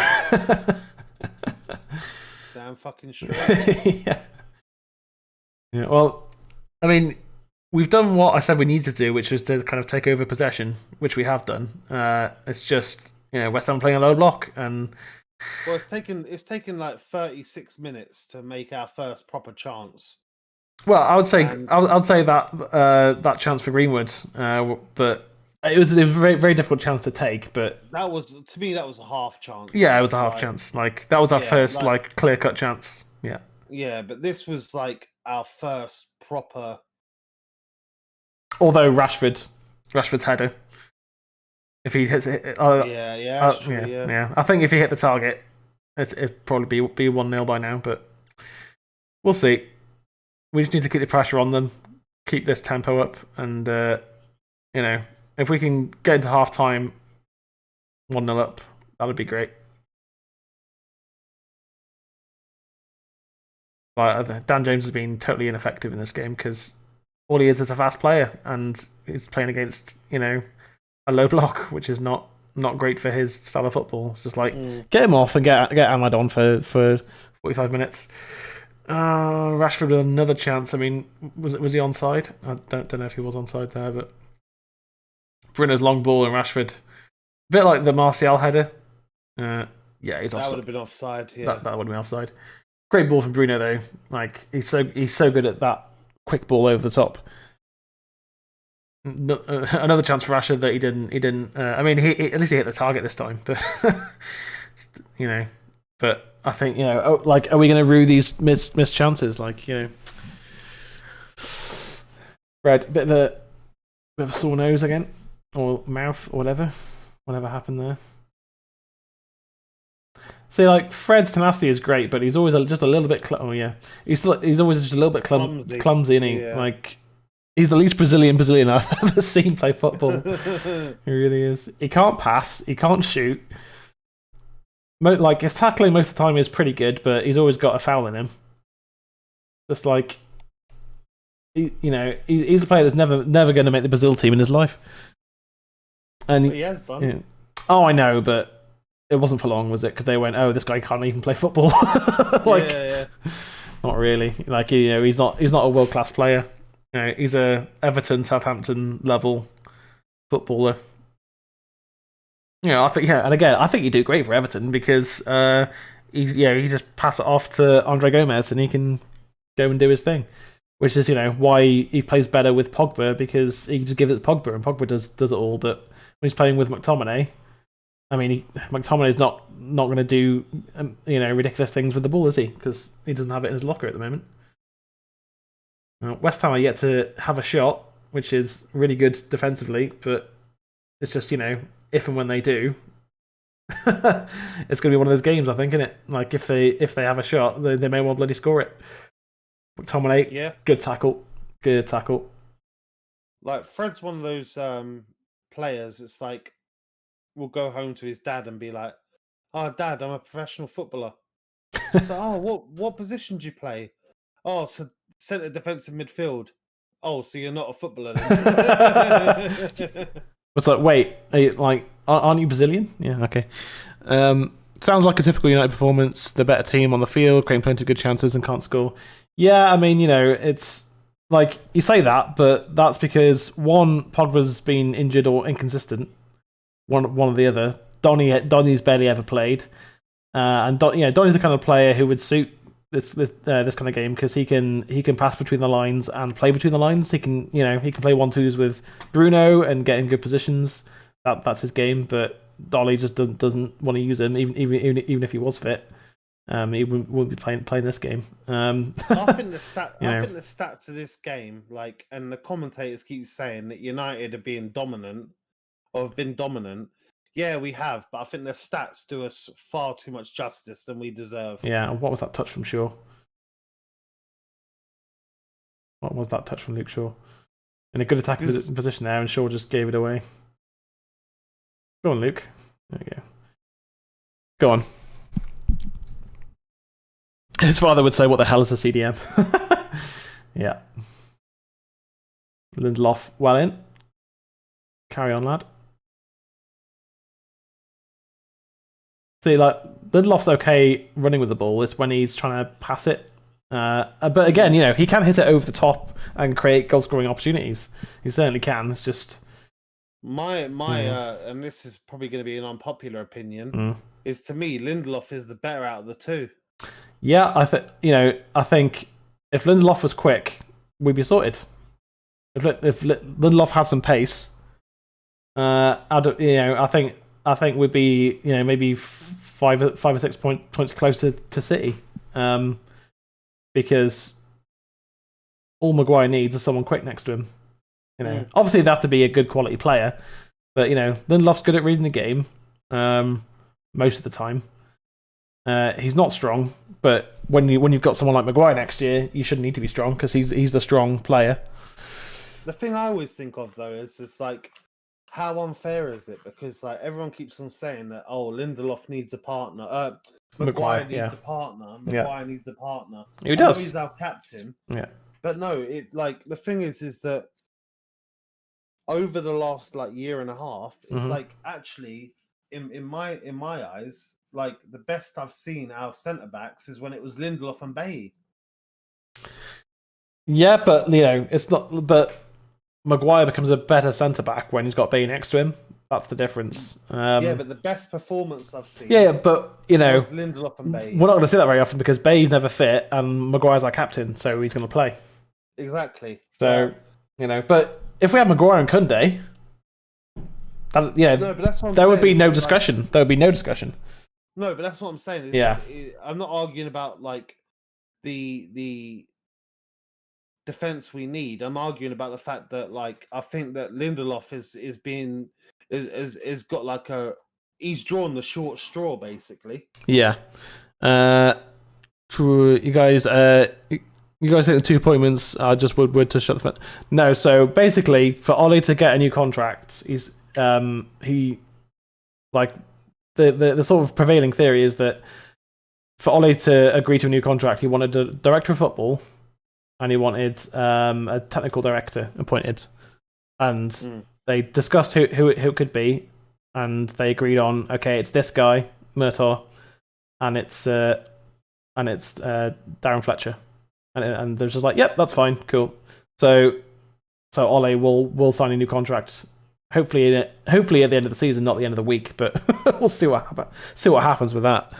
damn fucking straight. Yeah. Well, I mean, we've done what I said we need to do, which was to kind of take over possession, which we have done. It's just West Ham playing a low block, and well, it's taken like 36 minutes to make our first proper chance. Well, I would say that that chance for Greenwood, but. It was a very, very difficult chance to take, but that was a half chance. Yeah, it was a half chance. Like that was our first clear cut chance. Yeah. Yeah, but this was like our first proper. Although Rashford's header, if he hits it, yeah. I think if he hit the target, it'd probably be 1-0 by now. But we'll see. We just need to keep the pressure on them, keep this tempo up, and if we can get into half time 1-0 up, that would be great. But Dan James has been totally ineffective in this game because all he is a fast player and he's playing against, a low block, which is not great for his style of football. It's just like, get him off and get Ahmad on for 45 minutes. Rashford with another chance. I mean, was he onside? I don't know if he was onside there, but Bruno's long ball and Rashford, a bit like the Martial header. Yeah, he's offside. That would have been offside. Yeah, that would have been offside. Great ball from Bruno though. Like he's so good at that quick ball over the top. Another chance for Rashford that he didn't. I mean, he at least he hit the target this time, but But I think are we going to rue these missed chances? Fred, bit of a sore nose again. Or mouth, or whatever happened there. See, Fred's tenacity is great, but he's always just a little bit. He's always just a little bit clumsy, isn't he? Yeah. He's the least Brazilian I've ever seen play football. He really is. He can't pass. He can't shoot. Like, his tackling most of the time is pretty good, but he's always got a foul in him. Just like, he's a player that's never going to make the Brazil team in his life. And he has done. You know, oh, I know, but it wasn't for long, was it? Because they went, "Oh, this guy can't even play football." Like, yeah. Not really. Like, he's not a world class player. He's a Everton, Southampton level footballer. I think, and again, I think you do great for Everton because you just pass it off to Andre Gomez and he can go and do his thing, which is why he plays better with Pogba, because he just gives it to Pogba and Pogba does it all. But when he's playing with McTominay, I mean, McTominay's not going to do ridiculous things with the ball, is he? Because he doesn't have it in his locker at the moment. West Ham are yet to have a shot, which is really good defensively, but it's just if and when they do, it's going to be one of those games, I think, isn't it? Like, if they have a shot, they may well bloody score it. McTominay, yeah, good tackle. Like, Fred's one of those players. It's like, will go home to his dad and be like, "Oh, Dad, I'm a professional footballer." So, "Oh, what position do you play?" "Oh, so centre defensive midfield." "Oh, so you're not a footballer then?" It's like, wait, aren't you Brazilian? Yeah, okay. Sounds like a typical United performance. The better team on the field, creating plenty of good chances and can't score. Yeah, I mean, it's like, you say that, but that's because one, Pogba's been injured or inconsistent. One or the other. Donny's barely ever played, and Donny's the kind of player who would suit this kind of game because he can pass between the lines and play between the lines. He can play 1-2s with Bruno and get in good positions. That's his game. But Donny just doesn't want to use him, even if he was fit. He wouldn't be playing this game. I think the stats of this game, like, and the commentators keep saying that United are being dominant or have been dominant. Yeah, we have, but I think the stats do us far too much justice than we deserve. Yeah, and what was that touch from Shaw? What was that touch from Luke Shaw? In a good attacking position there, and Shaw just gave it away. Go on, Luke. There you go. Go on. His father would say, "What the hell is a CDM?" Yeah. Lindelof well in. Carry on, lad. See, like, Lindelof's okay running with the ball. It's when he's trying to pass it. But again, he can hit it over the top and create goal-scoring opportunities. He certainly can. It's just my and this is probably going to be an unpopular opinion. Is, to me, Lindelof is the better out of the two. Yeah, I think if Lindelof was quick, we'd be sorted. If Lindelof had some pace, I think we'd be maybe 5 or 6 points closer to City, because all Maguire needs is someone quick next to him. Obviously they have to be a good quality player, but Lindelof's good at reading the game most of the time. He's not strong, but when you've got someone like Maguire next year, you shouldn't need to be strong because he's the strong player. The thing I always think of, though, is it's like, how unfair is it? Because, like, everyone keeps on saying that, Lindelof needs a partner. Maguire needs a partner. Maguire needs a partner. He does. He's our captain. Yeah. But no, the thing is that over the last year and a half, it's like, actually, in my eyes, like, the best I've seen out of centre backs is when it was Lindelof and Bailly. Yeah, but it's not. But Maguire becomes a better centre back when he's got Bailly next to him. That's the difference. Yeah, but the best performance I've seen. Yeah, but was Lindelof and Bailly. We're not going to see that very often because Bailly's never fit and Maguire's our captain, so he's going to play. Exactly. So but if we had Maguire and Koundé, but that's what there would be no discussion. There would be no discussion. No, but that's what I'm saying. I'm not arguing about the defense we need. I'm arguing about the fact that I think that Lindelof is got he's drawn the short straw basically. Yeah. You guys, You guys think the 2 appointments are just would to shut the front? No. So basically, for Ollie to get a new contract, he's he like the sort of prevailing theory is that for Ollie to agree to a new contract, he wanted a director of football, and he wanted a technical director appointed, and they discussed who it could be, and they agreed on, okay, it's this guy Murtaugh, and it's Darren Fletcher, and they're just like, yep, that's fine, cool. So Ollie will sign a new contract. Hopefully at the end of the season, not the end of the week, but we'll see what happens with that.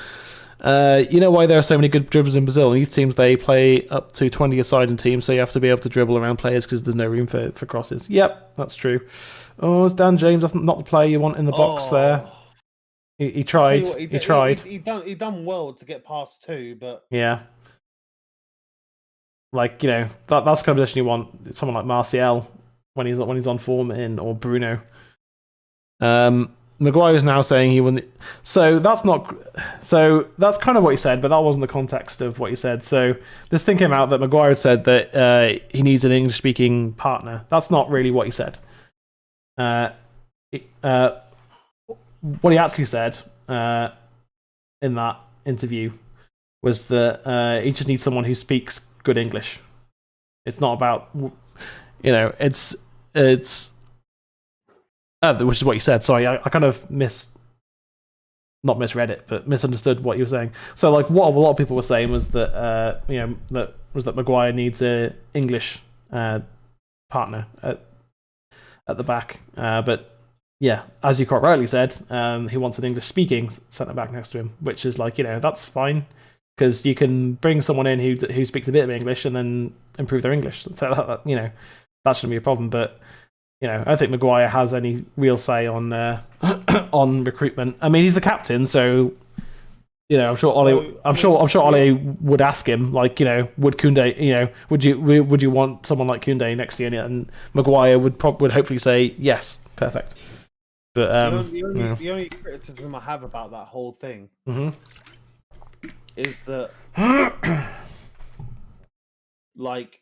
You know why there are so many good dribblers in Brazil? In youth teams, they play up to 20 aside in teams, so you have to be able to dribble around players because there's no room for crosses. Yep, that's true. Oh, it's Dan James. That's not the player you want in the box there. He tried. He tried. He done well to get past 2, but yeah. Like, you know, that's the kind of position you want. Someone like Martial when he's on form in, or Bruno. Maguire is now saying he wouldn't. So that's kind of what he said, but that wasn't the context of what he said. So this thing came out that Maguire had said that he needs an English-speaking partner. That's not really what he said. What he actually said in that interview was that he just needs someone who speaks good English. It's not about, you know, it's which is what you said. Sorry, I kind of not misread it, but misunderstood what you were saying. So, like, what a lot of people were saying was that that Maguire needs a English partner at the back. But yeah, as you quite rightly said, he wants an English-speaking centre back next to him, which is like, you know, that's fine because you can bring someone in who speaks a bit of English and then improve their English. So that, you know, that shouldn't be a problem, but. You know, I don't think Maguire has any real say on on recruitment. I mean, he's the captain, so you know, I'm sure Ollie would ask him, like, you know, would Koundé, you know, would you want someone like Koundé next year? And Maguire would hopefully say yes, perfect. But the only criticism I have about that whole thing is that like.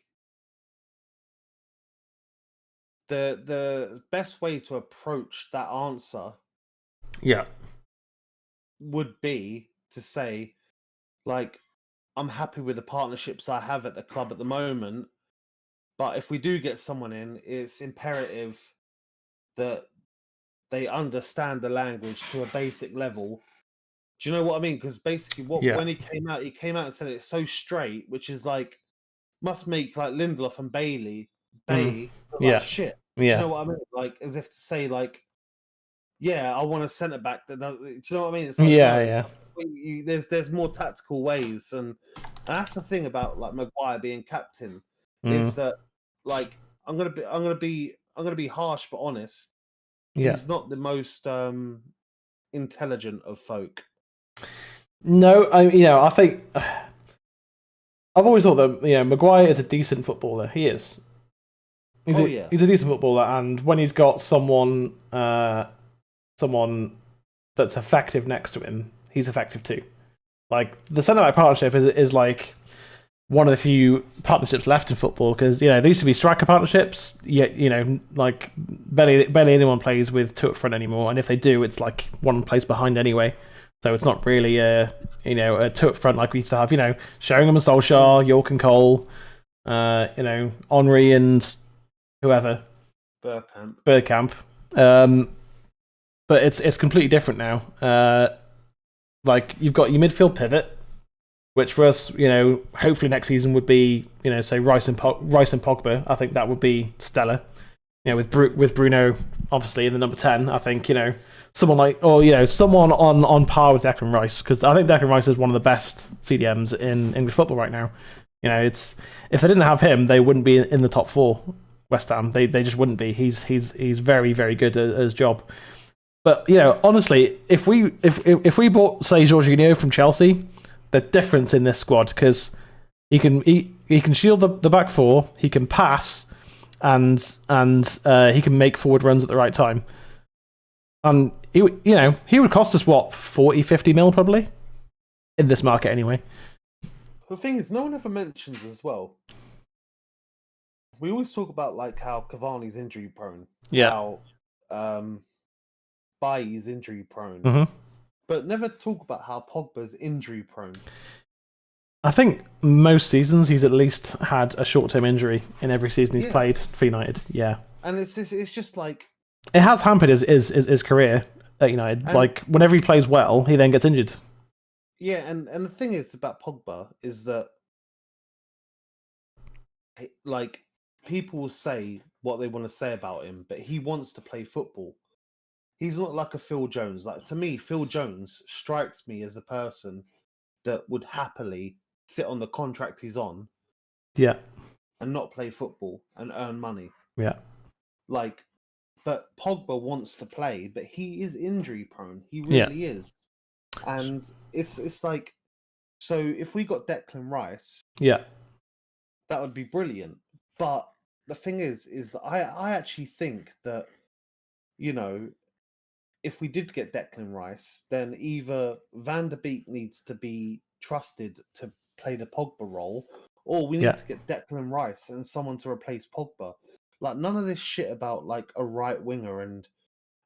The best way to approach that answer would be to say, like, I'm happy with the partnerships I have at the club at the moment, but if we do get someone in, it's imperative that they understand the language to a basic level. Do you know what I mean? Because basically when he came out and said it so straight, which is like, must make like Lindelof and Bailey like shit. Do you know what I mean? Like, as if to say, like, yeah, I want a centre back that does. Do you know what I mean? It's like, there's more tactical ways, and that's the thing about like Maguire being captain is that, like, I'm gonna be harsh but honest. He's not the most intelligent of folk. No, I think I've always thought that, you know, Maguire is a decent footballer. He is. He's a decent footballer, and when he's got someone that's effective next to him, he's effective too. Like, the centre-back partnership is like one of the few partnerships left in football, because, you know, there used to be striker partnerships. You know, like barely anyone plays with two up front anymore, and if they do, it's like one plays behind anyway. So it's not really a two up front like we used to have. You know, Sheringham and Solskjaer, York and Cole, you know, Henry and whoever, Bergkamp. But it's completely different now. Like, you've got your midfield pivot, which for us, you know, hopefully next season would be, you know, say Rice and Pogba. I think that would be stellar. You know, with Bruno obviously in the number 10. I think, you know, someone like, or, you know, someone on par with Declan Rice, because I think Declan Rice is one of the best CDMs in English football right now. You know, if they didn't have him, they wouldn't be in the top 4. West Ham, they just wouldn't be. He's very, very good at his job. But, you know, honestly, if we bought, say, Jorginho from Chelsea, the difference in this squad, because he can shield the back 4, he can pass, and he can make forward runs at the right time. And he would cost us what, 40-50 mil probably in this market anyway. The thing is, no one ever mentions as well. We always talk about like how Cavani's injury prone, how Bailly's injury prone, but never talk about how Pogba's injury prone. I think most seasons he's at least had a short-term injury in every season he's played for United. Yeah, and it's just like it has hampered his career at United. And like whenever he plays well, he then gets injured. Yeah, and the thing is about Pogba is that like people will say what they want to say about him, but he wants to play football. He's not like a Phil Jones. Like to me, Phil Jones strikes me as a person that would happily sit on the contract he's on, and not play football and earn money. Like, but Pogba wants to play, but he is injury prone. He really is, and it's like, so if we got Declan Rice, that would be brilliant. But the thing is that I actually think that, you know, if we did get Declan Rice, then either Van der Beek needs to be trusted to play the Pogba role, or we need to get Declan Rice and someone to replace Pogba. Like none of this shit about like a right winger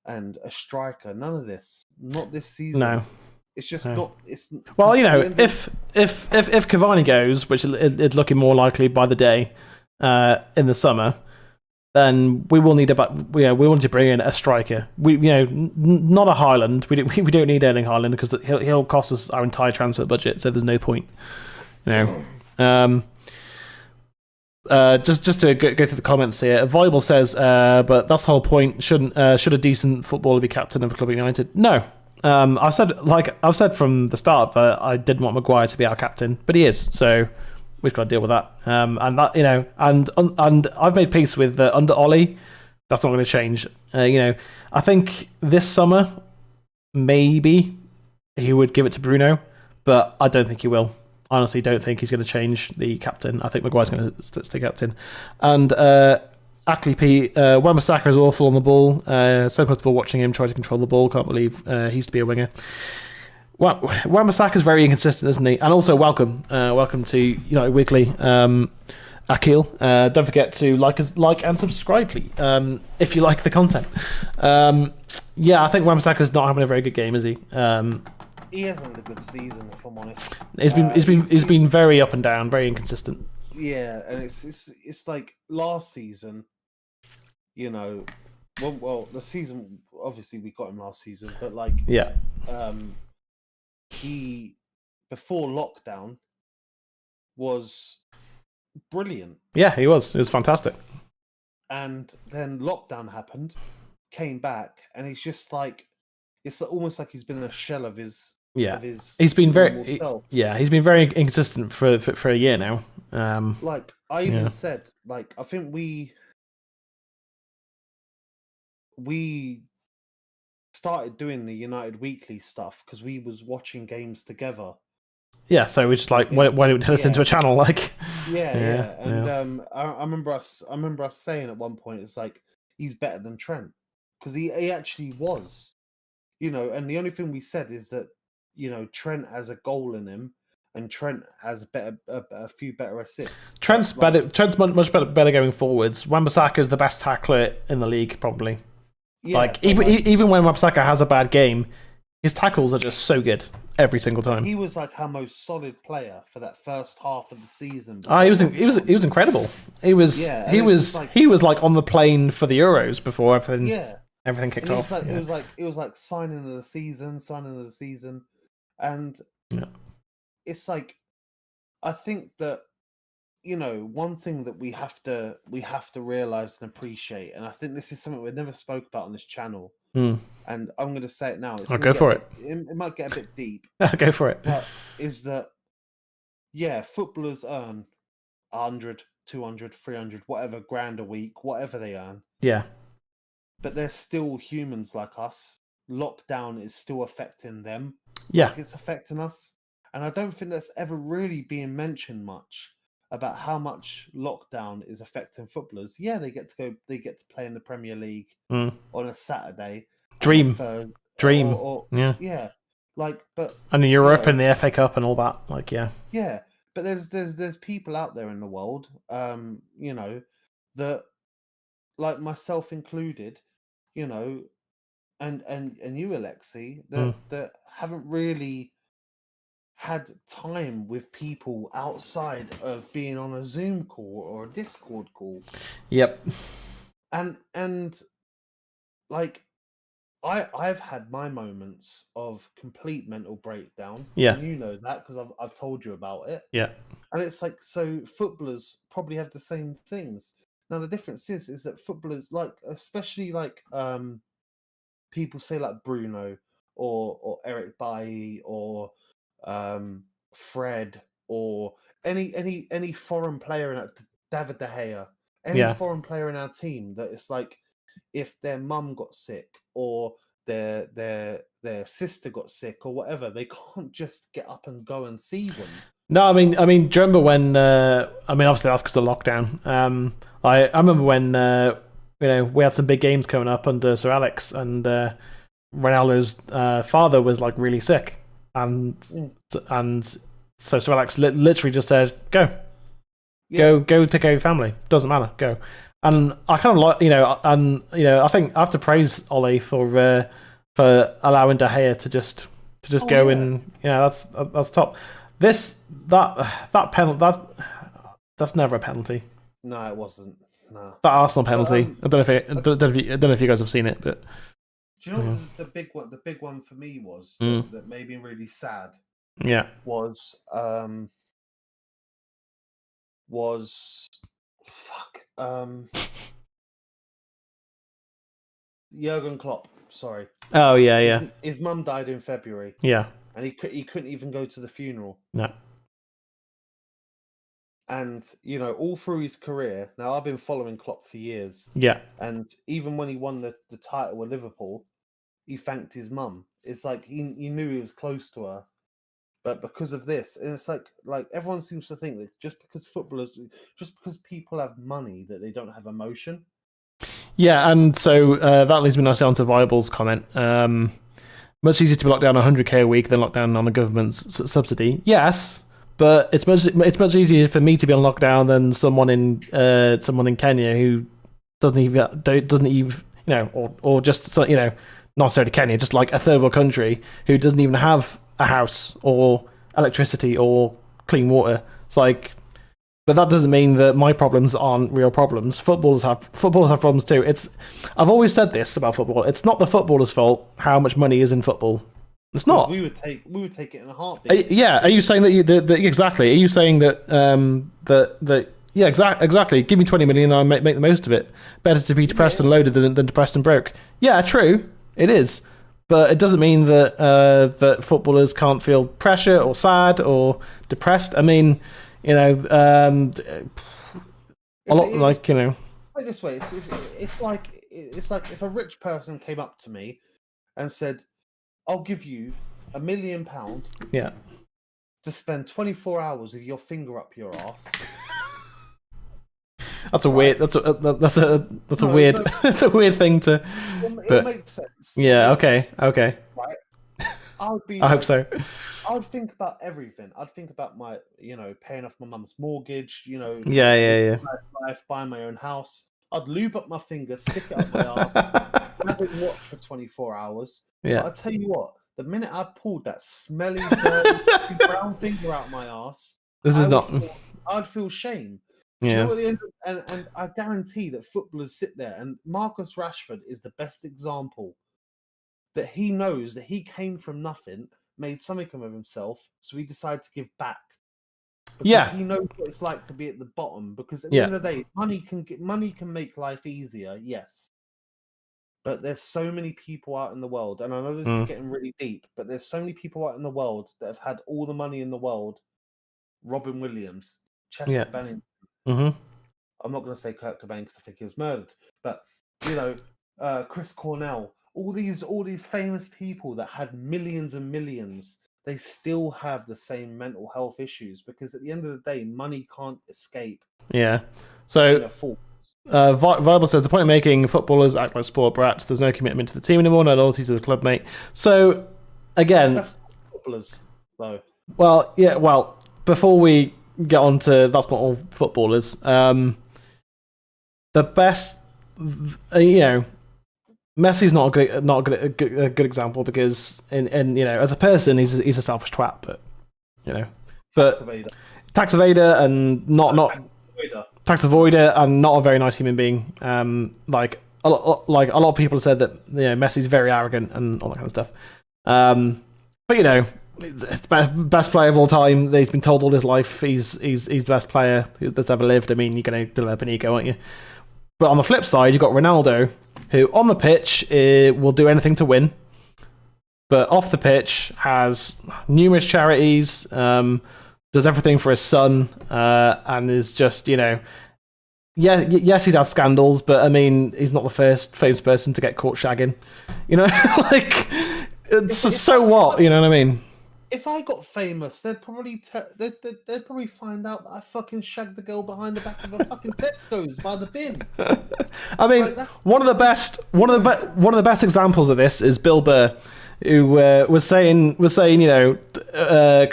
and a striker. None of this. Not this season. No. It's just not. It's well, you know, if Cavani goes, which is looking more likely by the day, in the summer, then we will need we want to bring in a striker. Not a Haaland. We don't need Erling Haaland because he'll cost us our entire transfer budget. So there's no point. Just to go through the comments here, Viable says, but that's the whole point. Should a decent footballer be captain of a club at United? No. I've said from the start that I didn't want Maguire to be our captain, but he is. So we've got to deal with that. And that and I've made peace with under Ollie. That's not going to change. I think this summer maybe he would give it to Bruno, but I don't think he will. I honestly don't think he's going to change the captain. I think Maguire's going to stay captain. And Ackley P, Wan-Bissaka is awful on the ball. So comfortable watching him try to control the ball. Can't believe he used to be a winger. Well, Wan-Bissaka is very inconsistent, isn't he? And also, welcome to United Weekly, Akil. Don't forget to like and subscribe, please, if you like the content. I think Wan-Bissaka's not having a very good game, is he? He hasn't had a good season, if I'm honest. He's been very up and down, very inconsistent. Yeah, and it's like last season, well, the season obviously we got him last season, but like he before lockdown was brilliant. Yeah, he was. It was fantastic. And then lockdown happened, came back, and he's just like it's almost like he's been in a shell of his. He's been he's been very inconsistent for a year now. Like I even said, like I think we started doing the United Weekly stuff because we was watching games together. Yeah, so we just like why don't we turn this into a channel? Like and I remember us saying at one point it's like he's better than Trent because he actually was, and the only thing we said is that. Trent has a goal in him, and Trent has a few better assists. Trent's better. Trent's much better going forwards. Wan-Bissaka is the best tackler in the league, probably. Yeah, even when Wan-Bissaka has a bad game, his tackles are just so good every single time. He was like our most solid player for that first half of the season. He was incredible. He was like on the plane for the Euros before everything. Yeah. Everything kicked off. It was like signing of the season. And it's like, I think that, one thing that we have to realize and appreciate, and I think this is something we've never spoke about on this channel, and I'm going to say it now. Go for it. It might get a bit deep. Go for it. But is that, footballers earn 100, 200, 300, whatever grand a week, whatever they earn. Yeah. But they're still humans like us. Lockdown is still affecting them. Yeah. Like it's affecting us. And I don't think that's ever really being mentioned much about how much lockdown is affecting footballers. Yeah, they get to play in the Premier League on a Saturday. Dream. Yeah. Like, but and Europe and the FA Cup and all that. Like, yeah. Yeah. But there's people out there in the world, you know, that, like myself included, you know, and you, Alexi, that haven't really had time with people outside of being on a Zoom call or a Discord call. Yep. And like I've had my moments of complete mental breakdown. Yeah. And you know that because I've told you about it. Yeah. And it's like, so footballers probably have the same things. Now the difference is that footballers, like, especially like people say like Bruno or Eric Bailly or Fred or any foreign player in that, David De Gea, any foreign player in our team, that it's like if their mum got sick or their sister got sick or whatever, they can't just get up and go and see them. No, I mean, do you remember when? Obviously that's because of lockdown. I remember when we had some big games coming up under Sir Alex, and Ronaldo's father was like really sick, and so Sir Alex literally just said, "Go take care of your family. Doesn't matter, go." And I kind of like, I think I have to praise Ollie for allowing De Gea to just go and that's top. That penalty, that's never a penalty. No, it wasn't. No. That Arsenal penalty. I don't know if you guys have seen it, but do you know what the big one? The big one for me was that made me really sad. Yeah. Was Jurgen Klopp. Sorry. Oh yeah. His mum died in February. Yeah. And he couldn't even go to the funeral. No. And all through his career, now I've been following Klopp for years. Yeah. And even when he won the title with Liverpool, he thanked his mum. It's like he knew he was close to her. But because of this, and it's like everyone seems to think that just because people have money, that they don't have emotion. Yeah, and so that leads me nicely on to Viable's comment. Much easier to be locked down 100k a week than locked down on a government's subsidy. Yes, but it's much easier for me to be on lockdown than someone in Kenya who doesn't even or just not necessarily Kenya, just like a third world country who doesn't even have a house or electricity or clean water. It's like, but that doesn't mean that my problems aren't real problems. Footballers have problems too. I've always said this about football. It's not the footballer's fault how much money is in football. It's not. We would take it in a heartbeat. Are you saying that exactly? Are you saying that yeah, exactly. Give me 20 million and I'll make the most of it. Better to be depressed and loaded than depressed and broke. Yeah, true. It is. But it doesn't mean that that footballers can't feel pressure or sad or depressed. I mean, a lot like Put it this way, it's like if a rich person came up to me and said, "I'll give you £1 million to spend 24 hours with your finger up your ass." That's a weird. That's a weird. That's a weird thing to. It makes sense. Yeah. Okay. Right. I hope so. I'd think about everything. I'd think about my, paying off my mum's mortgage. Yeah. Life, buying my own house. I'd lube up my fingers, stick it up my ass, have it watch for 24 hours. Yeah. But I tell you what, the minute I pulled that smelly, dirty, brown finger out my ass, I'd feel shame. Yeah. And I guarantee that footballers sit there, and Marcus Rashford is the best example, that he knows that he came from nothing, made something of himself, so he decided to give back. Because he knows what it's like to be at the bottom. Because at the end of the day, money can make life easier, yes. But there's so many people out in the world, and I know this is getting really deep, but there's so many people out in the world that have had all the money in the world. Robin Williams, Chester Bennington. Mm-hmm. I'm not going to say Kurt Cobain because I think he was murdered, but Chris Cornell, all these famous people that had millions and millions, they still have the same mental health issues, because at the end of the day, money can't escape. Yeah. So Viable says the point of making footballers act like sport brats. There's no commitment to the team anymore, no loyalty to the club mate. So again, that's footballers though. Well, before we get on to that's not all footballers. The best, Messi's not a good example because as a person he's a selfish twat, but tax evader and not tax avoider and not a very nice human being. Like a lot of people have said that Messi's very arrogant and all that kind of stuff. But it's best player of all time. He's been told all his life he's the best player that's ever lived. I mean, you're going to develop an ego, aren't you? But on the flip side, you've got Ronaldo, who on the pitch will do anything to win, but off the pitch has numerous charities, does everything for his son, and is just, yes, he's had scandals, but I mean, he's not the first famous person to get caught shagging. Like, so what? You know what I mean? If I got famous, they'd probably they'd probably find out that I fucking shagged the girl behind the back of a fucking Tesco's by the bin. I mean, one of the best examples of this is Bill Burr, who was saying, because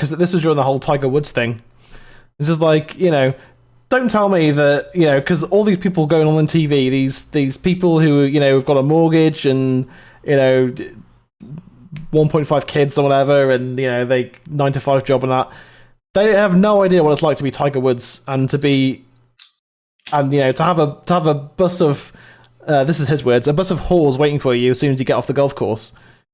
this was during the whole Tiger Woods thing. It's just like, don't tell me that, because all these people going on TV, these people who have got a mortgage and 1.5 kids or whatever, and they 9-to-5 job and that, they have no idea what it's like to be Tiger Woods and to have a bus of this is his words, a bus of whores waiting for you as soon as you get off the golf course.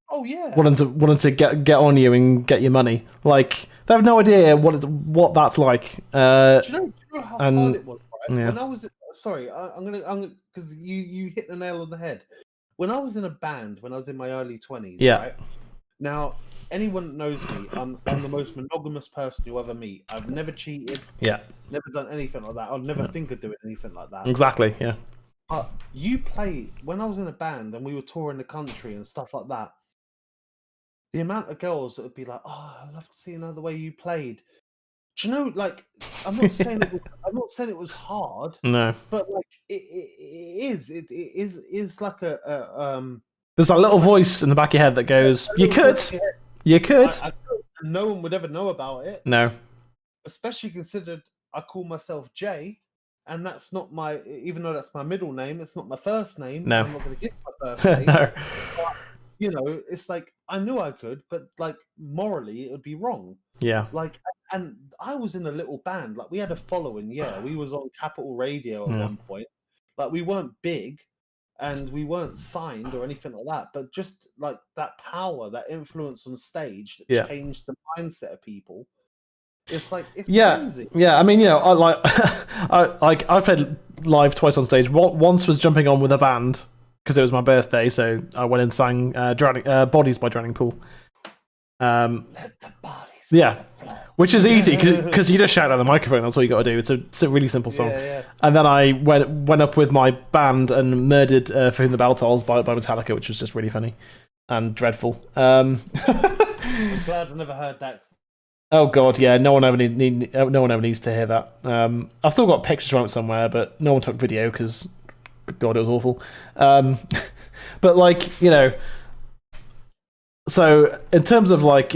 Oh yeah, wanting to get on you and get your money. Like, they have no idea what that's like. Do you know how hard it was? Right? Yeah. When I was I'm gonna because you hit the nail on the head. When I was in a band, when I was in my early 20s, yeah. Right? Now, anyone that knows me, I'm the most monogamous person you'll ever meet. I've never cheated. Yeah. Never done anything like that. I'll never think of doing anything like that. Exactly, yeah. But when I was in a band and we were touring the country and stuff like that, the amount of girls that would be like, "Oh, I'd love to see another way you played." Do you know, like, I'm not saying it was hard. No. But like it is like there's that little voice in the back of your head that goes, You could. No one would ever know about it. No. Especially considered I call myself Jay, and that's not even though that's my middle name, it's not my first name. No. I'm not going to give my first name. No. But, it's like I knew I could, but like morally it would be wrong. Yeah. Like, and I was in a little band. Like, we had a following. Yeah, we was on Capital Radio at one point. Like, we weren't big, and we weren't signed or anything like that. But just like that power, that influence on stage that changed the mindset of people. It's like it's crazy. Yeah. I mean, I played live twice on stage. Once was jumping on with a band because it was my birthday, so I went and sang "Bodies" by Drowning Pool. Let the bodies. Yeah, which is easy because you just shout at the microphone. That's all you got to do. It's a really simple song. Yeah. And then I went up with my band and murdered "For Whom the Bell Tolls" by Metallica, which was just really funny and dreadful. I'm glad I never heard that. Oh god, yeah. No one ever needs to hear that. I've still got pictures from it somewhere, but no one took video because, God, it was awful. But like, so in terms of like,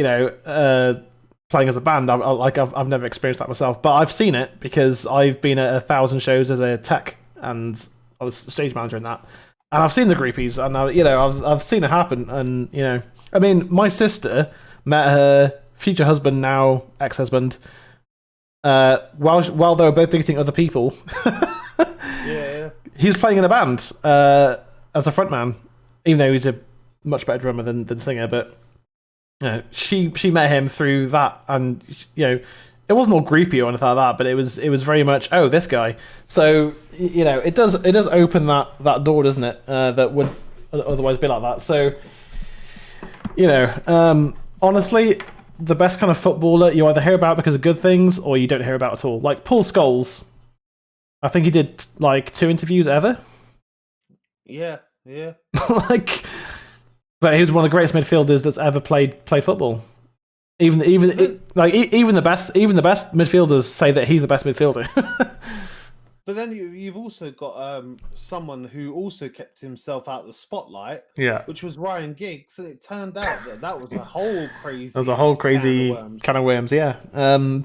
playing as a band, I've never experienced that myself, but I've seen it because I've been at 1,000 shows as a tech, and I was stage manager in that, and I've seen the groupies, and I've seen it happen, and I mean, my sister met her future husband, now ex-husband, while they were both dating other people. Yeah. He was playing in a band as a frontman, even though he's a much better drummer than singer, but. She met him through that, and it wasn't all creepy or anything like that, but it was very much, oh, this guy. So it does open that door, doesn't it? That would otherwise be like that. So honestly, the best kind of footballer you either hear about because of good things or you don't hear about at all. Like Paul Scholes, I think he did like 2 interviews ever. Yeah. But he was one of the greatest midfielders that's ever played football. Even the best midfielders say that he's the best midfielder. But then you've also got someone who also kept himself out of the spotlight. Yeah. Which was Ryan Giggs, and it turned out that was a whole crazy. That was a whole crazy can of worms. Yeah.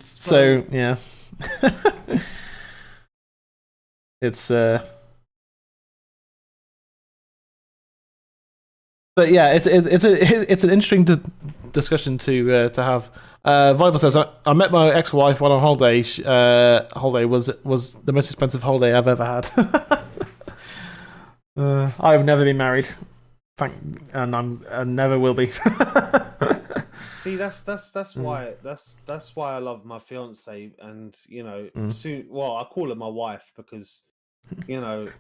So yeah. It's but yeah, it's an interesting discussion to have. Vital says, I met my ex-wife while on holiday. Holiday was the most expensive holiday I've ever had. I've never been married, and I never will be. See, that's why I love my fiance, and soon. Well, I call her my wife because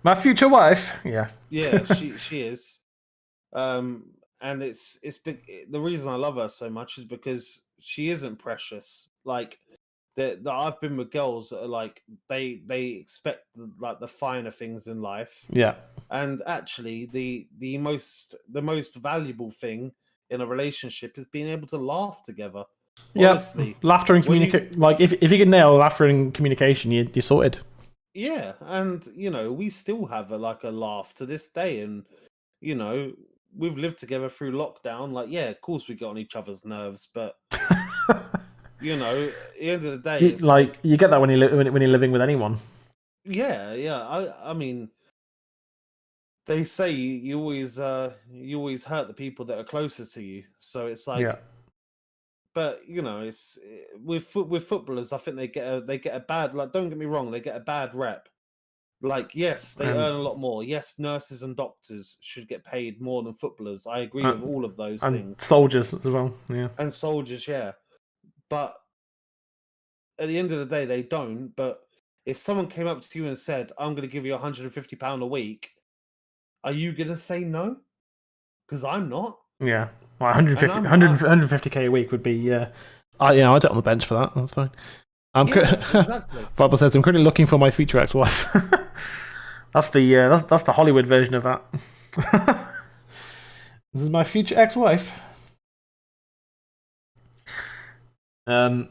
my future wife. Yeah, she is. And it's big. The reason I love her so much is because she isn't precious. Like that I've been with girls that are like they expect the finer things in life. Yeah. And actually, the most valuable thing in a relationship is being able to laugh together. Yeah, honestly, laughter and communication. Like if you can nail laughter and communication, you're sorted. Yeah, and we still have a laugh to this day, and we've lived together through lockdown. Like, yeah, of course we get on each other's nerves, but at the end of the day, it's like you get that when you're living with anyone. Yeah. I mean, they say you always hurt the people that are closer to you. So it's like, yeah. But it's with footballers. I think they get a bad. Like, don't get me wrong, they get a bad rep. Like, yes, they earn a lot more. Yes, nurses and doctors should get paid more than footballers. I agree with all of those things. Soldiers as well, yeah. And soldiers, yeah. But at the end of the day, they don't. But if someone came up to you and said, I'm going to give you £150 a week, are you going to say no? Because I'm not. Yeah. Well, 150k a week would be, I'd get on the bench for that. That's fine. Exactly. Bible says, I'm currently looking for my future ex-wife. That's the Hollywood version of that. This is my future ex-wife. So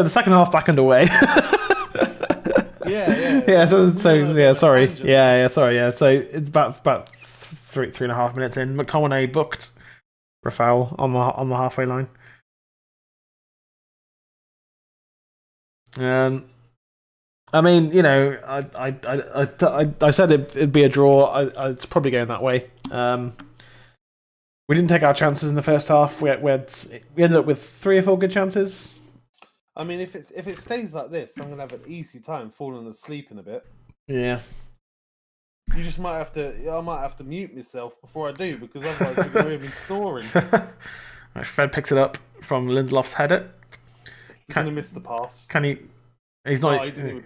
the second half back underway. Yeah. So sorry. Sorry. Yeah. So it's about 3.5 minutes in. McTominay booked Rafael on the halfway line. I mean, I said it'd be a draw. It's probably going that way. We didn't take our chances in the first half. We ended up with 3 or 4 good chances. I mean, if it stays like this, I'm gonna have an easy time falling asleep in a bit. Yeah. You just might have to. I might have to mute myself before I do, because otherwise you're gonna hear me snoring. Fred picks it up from Lindelof's header. He's gonna miss the pass. Can he? He's not. He didn't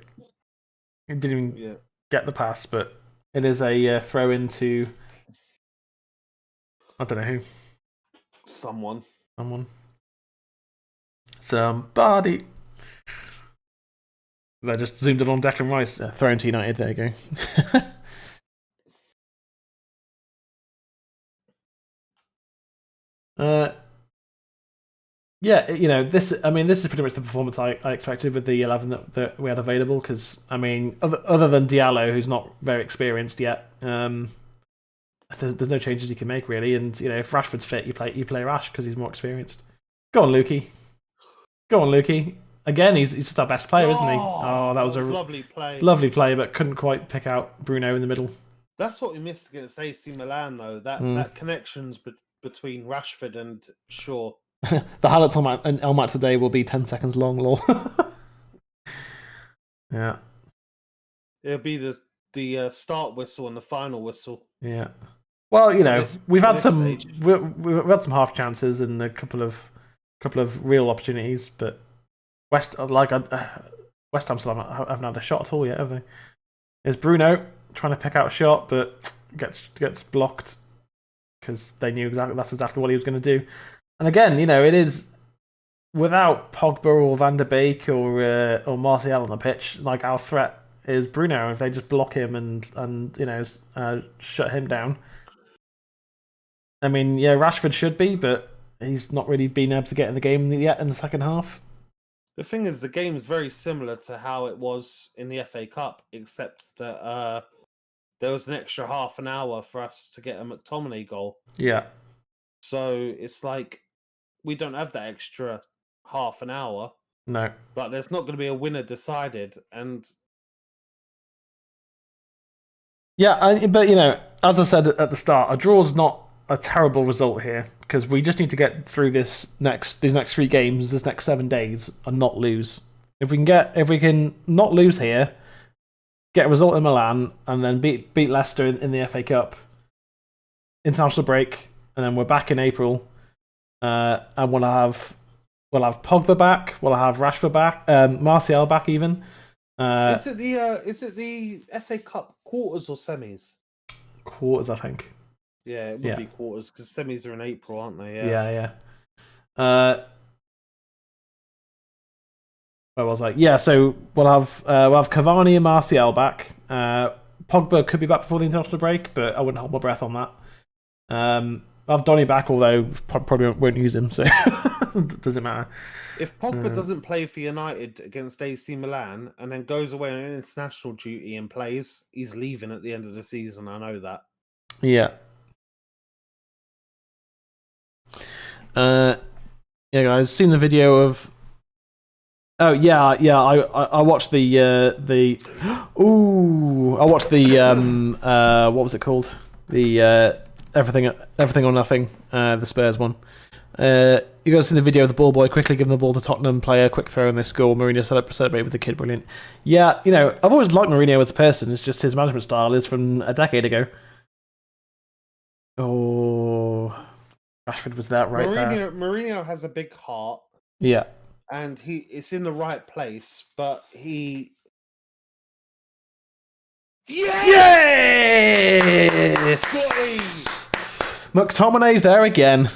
even get the pass, but it is a throw into. I don't know who. Someone. Somebody. They just zoomed in on Declan Rice. Thrown to United. There you go. Yeah, this is pretty much the performance I expected with the 11 that we had available. Because other than Diallo, who's not very experienced yet, there's no changes you can make really. And if Rashford's fit, you play Rash because he's more experienced. Go on, Lukey. Again, he's just our best player, isn't he? Oh, that was a lovely play. Lovely play, but couldn't quite pick out Bruno in the middle. That's what we missed against AC Milan, though. That connections between Rashford and Shaw. The highlights on Elmat today will be 10 seconds long, lol. Yeah. It'll be the start whistle and the final whistle. Yeah. Well, we've had some half chances and a couple of real opportunities, but West Ham still haven't had a shot at all yet, have they? There's Bruno trying to pick out a shot, but gets blocked because they knew that's exactly what he was going to do. And again, it is without Pogba or Van der Beek or Martial on the pitch. Like, our threat is Bruno. If they just block him and shut him down. I mean, yeah, Rashford should be, but he's not really been able to get in the game yet in the second half. The thing is, the game is very similar to how it was in the FA Cup, except that there was an extra half an hour for us to get a McTominay goal. Yeah. So it's like we don't have that extra half an hour. No. But there's not going to be a winner decided, and yeah, but as I said at the start, a draw is not a terrible result here because we just need to get through these next 3 games, this next 7 days, and not lose. If we can not lose here, get a result in Milan, and then beat Leicester in the FA Cup, international break, and then we're back in April, and we'll have Pogba back, we'll have Rashford back, Martial back even. Is it the FA Cup quarters or semis? Quarters, I think. Yeah, it would be quarters because semis are in April, aren't they? Yeah. Where was I? Yeah, so we'll have Cavani and Martial back. Pogba could be back before the international break, but I wouldn't hold my breath on that. I'll have Donny back, although probably won't use him, so it doesn't matter. If Pogba doesn't play for United against AC Milan and then goes away on international duty and plays, he's leaving at the end of the season. I know that. Yeah. Yeah, guys, seen the video of. Oh yeah. I watched the. Ooh, I watched the what was it called? The everything or nothing. The Spurs one. You guys see the video of the ball boy quickly giving the ball to Tottenham player, quick throw and they score. Mourinho celebrated with the kid, brilliant. Yeah, I've always liked Mourinho as a person. It's just his management style is from a decade ago. Oh, Rashford was that right there. Mourinho has a big heart. Yeah. And it's in the right place, but he... Yes! McTominay's there again.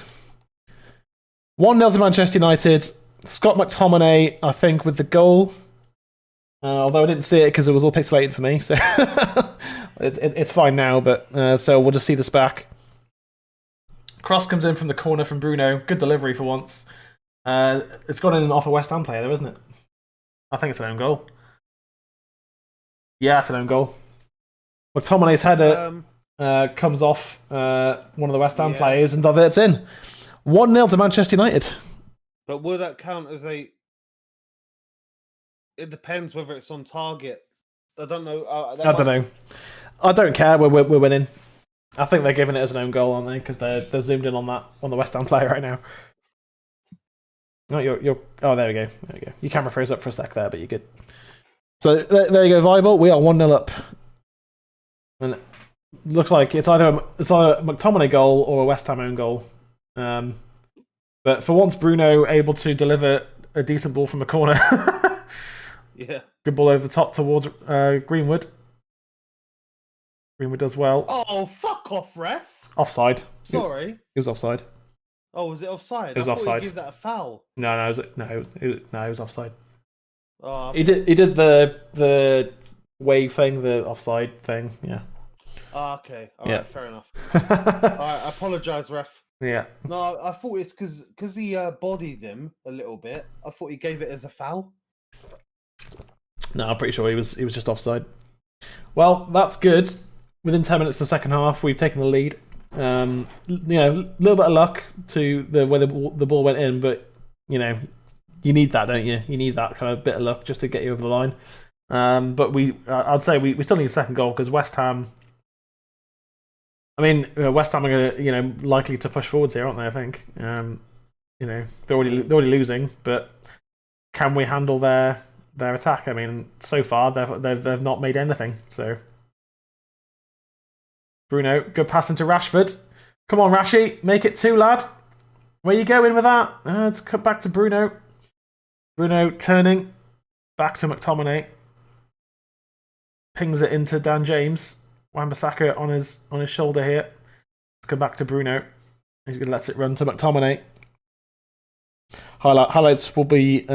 1-0 to Manchester United. Scott McTominay, I think, with the goal. Although I didn't see it because it was all pixelated for me, so it's fine now. But so we'll just see this back. Cross comes in from the corner from Bruno. Good delivery for once. It's gone in off a West Ham player, though, isn't it? I think it's an own goal. Yeah, it's an own goal. McTominay's header comes off one of the West Ham players and diverts in. 1-0 to Manchester United. But will that count as a... It depends whether it's on target. I don't know. I don't know. I don't care. We're winning. I think they're giving it as an own goal, aren't they? Because they're zoomed in on the West Ham player right now. No, you're. Oh, there we go. Your camera froze up for a sec there, but you're good. So there you go, Viable. We are 1-0 up, and it looks like it's either a McTominay goal or a West Ham own goal. But for once, Bruno able to deliver a decent ball from a corner. Yeah. Good ball over the top towards Greenwood. Greenwood does well. Oh, fuck off, ref. Offside. Sorry. It was offside. Oh, was it offside? It was offside. I thought you give that a foul. No, it was offside. Oh, He did the wave thing, the offside thing. Yeah. Oh, okay. All right, fair enough. All right, I apologise, ref. Yeah. No, I thought it's because he bodied him a little bit. I thought he gave it as a foul. No, I'm pretty sure he was just offside. Well, that's good. Within 10 minutes of the second half, we've taken the lead. A little bit of luck to where the ball went in, but you need that, don't you? You need that kind of bit of luck just to get you over the line. But I'd say we still need a second goal because West Ham. I mean, West Ham are going to likely to push forwards here, aren't they? I think. They're already losing, but can we handle their attack? I mean, so far they've not made anything. So Bruno, good pass into Rashford. Come on, Rashi, make it 2, lad. Where you going with that? Let's come back to Bruno. Bruno turning back to McTominay. Pings it into Dan James. Wan-Bissaka on his shoulder here. Let's come back to Bruno. He's going to let it run to McTominay. Highlights will be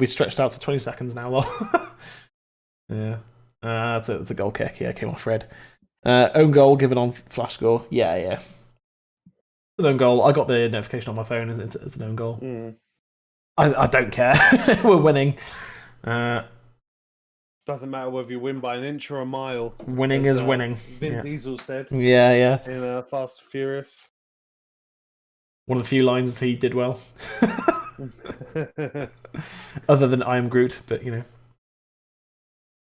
stretched out to 20 seconds now. Yeah, it's a goal kick. Yeah, came off red. Own goal given on flash score. Yeah. It's an own goal. I got the notification on my phone. It's an own goal. Mm. I don't care. We're winning. Doesn't matter whether you win by an inch or a mile. Winning is winning. Vin Diesel said. Yeah. In Fast and Furious. One of the few lines he did well. Other than I am Groot, but you know.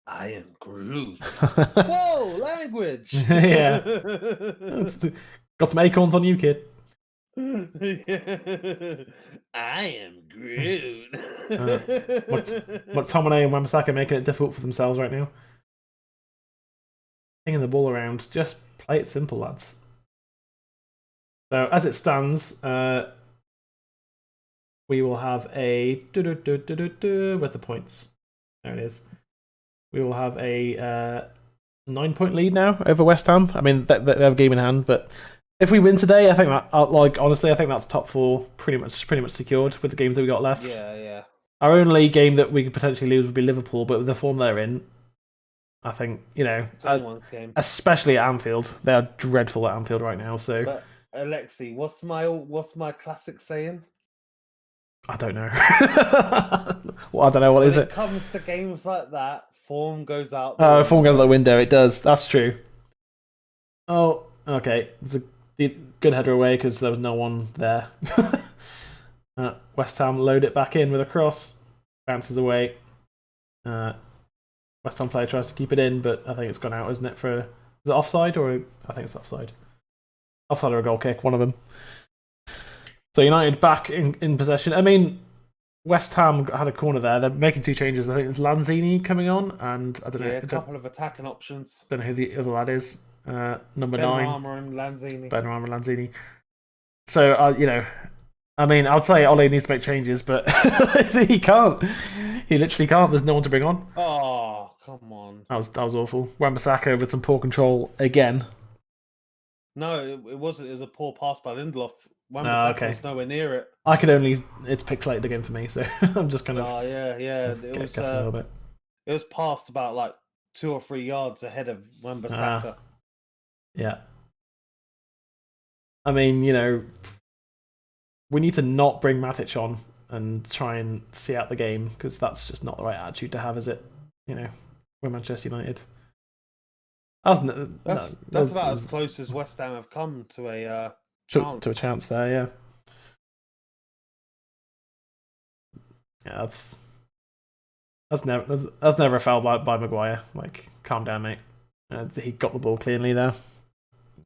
I am Groot. Whoa, language. Yeah. Got some acorns on you, kid. I am Groot. McTominay and Wan-Bissaka making it difficult for themselves right now. Pinging the ball around. Just play it simple, lads. So as it stands, we will have a... Where's the points? There it is. We will have a 9-point lead now over West Ham. I mean, they have a game in hand, but if we win today, I think that, honestly, I think that's top 4 pretty much secured with the games that we got left. Yeah. Our only game that we could potentially lose would be Liverpool, but with the form they're in, I think, you know, it's anyone's game. Especially at Anfield. They are dreadful at Anfield right now. So, but, Alexi, what's my classic saying? I don't know. Well, I don't know. What is it? When it comes to games like that, form goes out. Form goes out the window. It does. That's true. Oh, okay. It's a good header away because there was no one there. West Ham load it back in with a cross. Bounces away. West Ham player tries to keep it in, but I think it's gone out, isn't it? Is it offside or I think it's offside. Offside or a goal kick, one of them. So United back in possession. I mean, West Ham had a corner there. They're making 2 changes. I think it's Lanzini coming on, and I don't know. Yeah, a couple of attacking options. Don't know who the other lad is. Number 9. Benrahma and Lanzini. Benrahma and Lanzini. So, you know, I mean, I'd say Ole needs to make changes, but he can't. He literally can't. There's no one to bring on. Oh, come on. That was awful. Wan-Bissaka with some poor control again. No, it wasn't. It was a poor pass by Lindelof. Wan-Bissaka was nowhere near it. It's pixelated again for me, so I'm just kind of... Oh, yeah. It was a little bit. It was passed about like 2 or 3 yards ahead of Wan-Bissaka. Yeah. I mean, you know, we need to not bring Matic on and try and see out the game, because that's just not the right attitude to have, is it? You know, we're Manchester United. That's about as close as West Ham have come to a chance. To a chance there, yeah. Yeah, that's never a foul by Maguire. Like, calm down, mate. He got the ball cleanly there.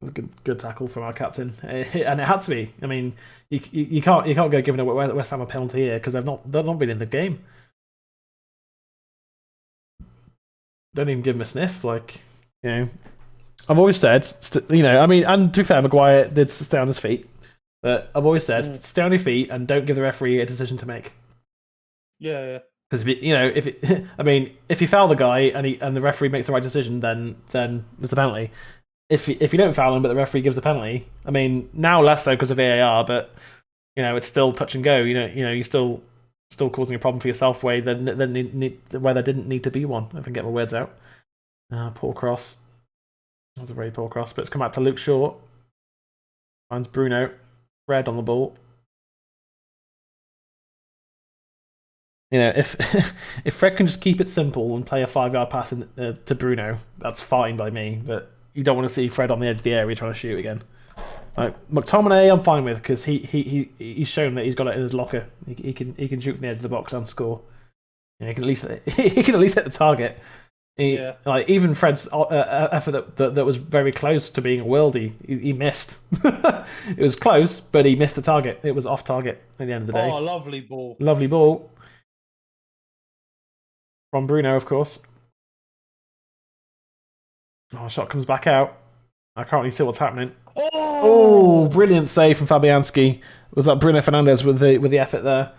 It was a good tackle from our captain, and it had to be. I mean, you can't go giving West Ham a penalty here because they've not been in the game. Don't even give him a sniff. Like, you know, I've always said, you know, I mean, and to be fair, Maguire did stay on his feet, but I've always said, stay on your feet and don't give the referee a decision to make. Yeah. Because you know, if you foul the guy and the referee makes the right decision, then there's a penalty. If you don't foul him, but the referee gives the penalty, I mean, now less so because of VAR, but you know, it's still touch and go. You know, you're still causing a problem for yourself where there didn't need to be one. If I can get my words out. Poor cross. That was a very poor cross, but it's come back to Luke Shaw. Finds Bruno. Fred on the ball. You know, if Fred can just keep it simple and play a 5-yard pass to Bruno, that's fine by me. But you don't want to see Fred on the edge of the area trying to shoot again. Like McTominay, I'm fine with because he's shown that he's got it in his locker. He can shoot from the edge of the box and score. You know, he can at least hit the target. Like even Fred's effort that was very close to being a worldie, he missed. It was close, but he missed the target. It was off target at the end of the day. Oh, lovely ball! Lovely ball from Bruno, of course. Oh, shot comes back out. I can't really see what's happening. Oh, brilliant save from Fabianski. Was that Bruno Fernandes with the effort there?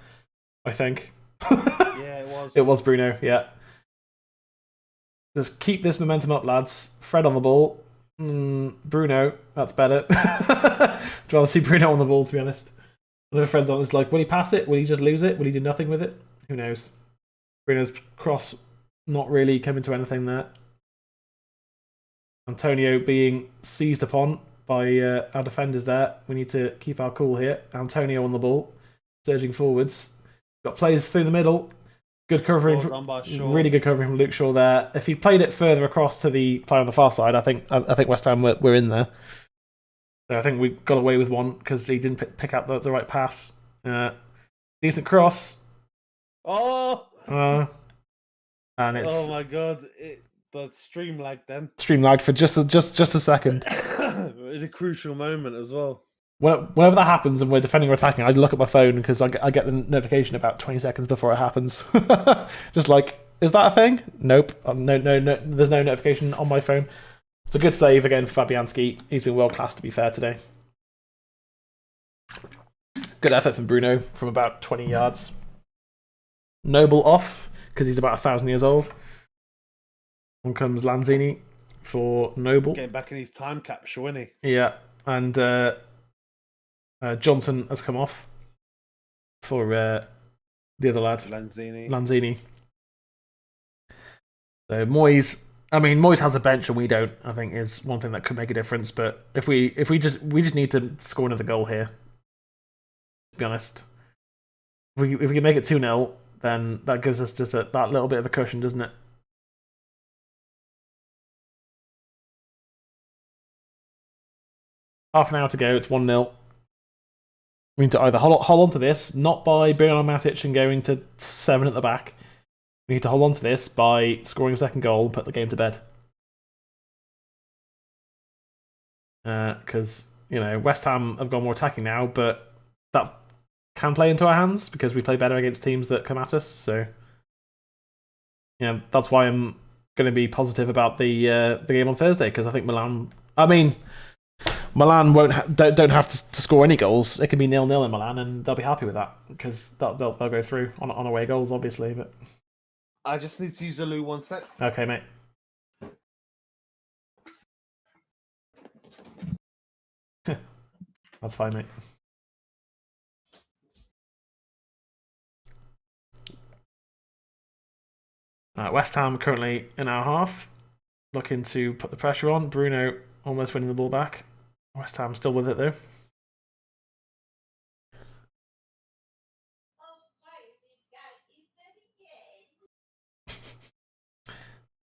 I think. Yeah, it was. It was Bruno. Yeah. Just keep this momentum up, lads. Fred on the ball. Bruno, that's better. I'd rather see Bruno on the ball, to be honest. I know Fred's on. It's like, will he pass it? Will he just lose it? Will he do nothing with it? Who knows? Bruno's cross not really coming to anything there. Antonio being seized upon by our defenders there. We need to keep our cool here. Antonio on the ball, surging forwards. Got players through the middle. Good covering, really good covering from Luke Shaw there. If he played it further across to the player on the far side, I think West Ham were in there. So I think we got away with one because he didn't pick up the right pass. Decent cross. Oh! And it's Oh my god, the stream lagged then. stream lagged for just a second. It's a crucial moment as well. Whenever that happens and we're defending or attacking, I look at my phone because I get the notification about 20 seconds before it happens. Just like, is that a thing? Nope. No. There's no notification on my phone. It's a good save again for Fabianski. He's been world class, to be fair, today. Good effort from Bruno from about 20 yards. Noble off because he's about 1,000 years old. On comes Lanzini for Noble. Getting back in his time capsule, isn't he? Yeah, and Johnson has come off for the other lad, Lanzini. So Moyes has a bench and we don't. I think is one thing that could make a difference. But if we just need to score another goal here. To be honest, if we can make it 2-0, then that gives us just that little bit of a cushion, doesn't it? Half an hour to go. It's 1-0. We need to either hold on to this, not by bringing on Matic and going to 7 at the back. We need to hold on to this by scoring a second goal and put the game to bed. Because, West Ham have gone more attacking now, but that can play into our hands because we play better against teams that come at us. So, that's why I'm going to be positive about the game on Thursday because I think Milan don't have to score any goals. It can be 0-0 in Milan, and they'll be happy with that because they'll go through on away goals, obviously. But I just need to use the loo 1 sec. Okay, mate. That's fine, mate. West Ham currently in our half, looking to put the pressure on. Bruno almost winning the ball back. West Ham still with it though.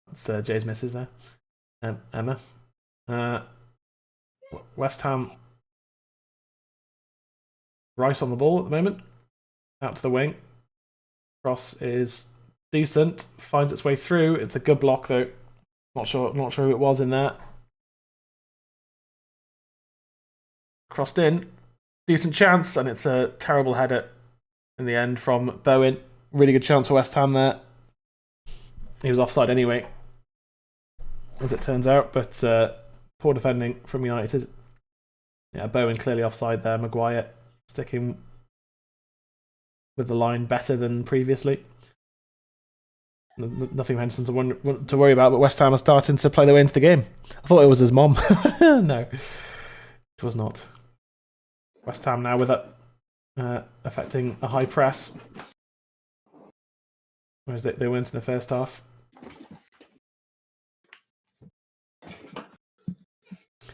That's Jay's misses there. Emma. West Ham. Rice on the ball at the moment. Out to the wing. Cross is decent. Finds its way through. It's a good block though. Not sure who it was in there. Crossed in. Decent chance, and it's a terrible header in the end from Bowen. Really good chance for West Ham there. He was offside anyway, as it turns out, but poor defending from United. Yeah, Bowen clearly offside there. Maguire sticking with the line better than previously. Nothing for Henderson to worry about, but West Ham are starting to play their way into the game. I thought it was his mom. No, it was not. West Ham now with it affecting a high press. Whereas they went in the first half.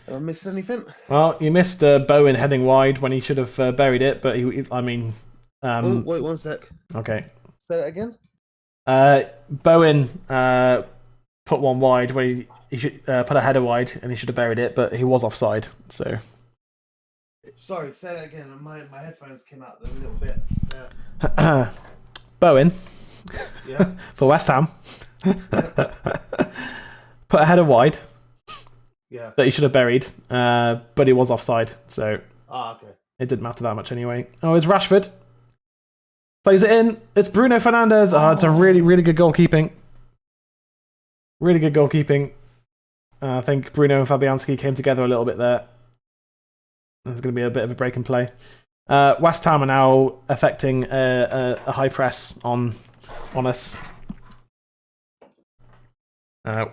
Have I missed anything? Well, you missed Bowen heading wide when he should have buried it, but wait 1 sec. Okay. Say that again? Bowen put one wide where he should put a header wide, and he should have buried it, but he was offside. So. Sorry, say that again. My headphones came out a little bit. Bowen. Yeah. For West Ham. Put a header wide. Yeah. That he should have buried, but he was offside, so. Okay. It didn't matter that much anyway. Oh, it's Rashford. Plays it in. It's Bruno Fernandes. Oh, it's a really, really good goalkeeping. Really good goalkeeping. I think Bruno and Fabianski came together a little bit there. There's going to be a bit of a break in play. West Ham are now affecting a high press on us.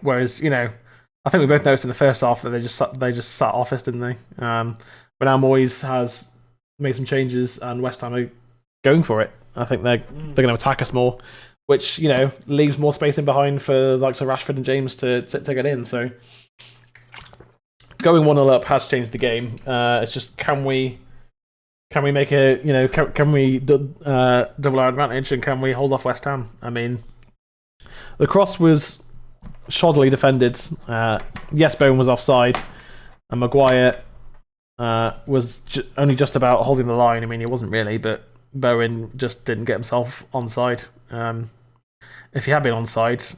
Whereas, I think we both noticed in the first half that they just sat office, didn't they? But now Moyes has made some changes, and West Ham are going for it. I think they're going to attack us more, which leaves more space in behind for the likes of Rashford and James to get in. So going 1-0 up has changed the game. It's just can we make a can we double our advantage, and can we hold off West Ham? I mean, the cross was shoddily defended. Yes, Bowen was offside, and Maguire was only just about holding the line. I mean, he wasn't really, but Bowen just didn't get himself onside. If he had been onside,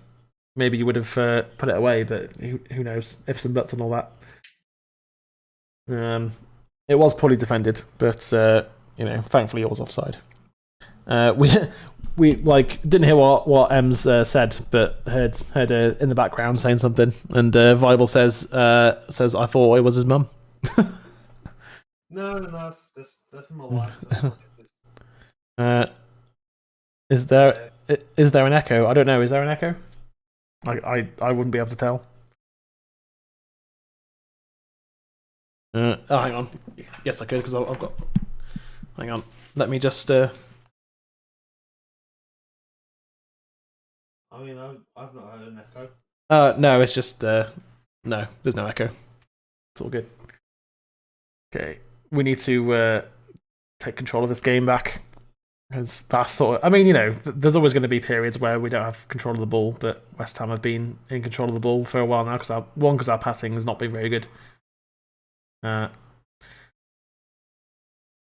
maybe you would have put it away, but who knows? Ifs and buts and all that. It was poorly defended, but thankfully it was offside. We didn't hear what Ems said, but heard in the background saying something, and Viable says I thought it was his mum. No, that's my wife. Is there an echo? I don't know. Is there an echo? I wouldn't be able to tell. Hang on. Yes, I could because I've got. Hang on. Let me just. I mean, I've not heard an echo. No, it's just no. There's no echo. It's all good. Okay, we need to take control of this game back. Because that's sort of, I mean, there's always going to be periods where we don't have control of the ball, but West Ham have been in control of the ball for a while now because our passing has not been very good. I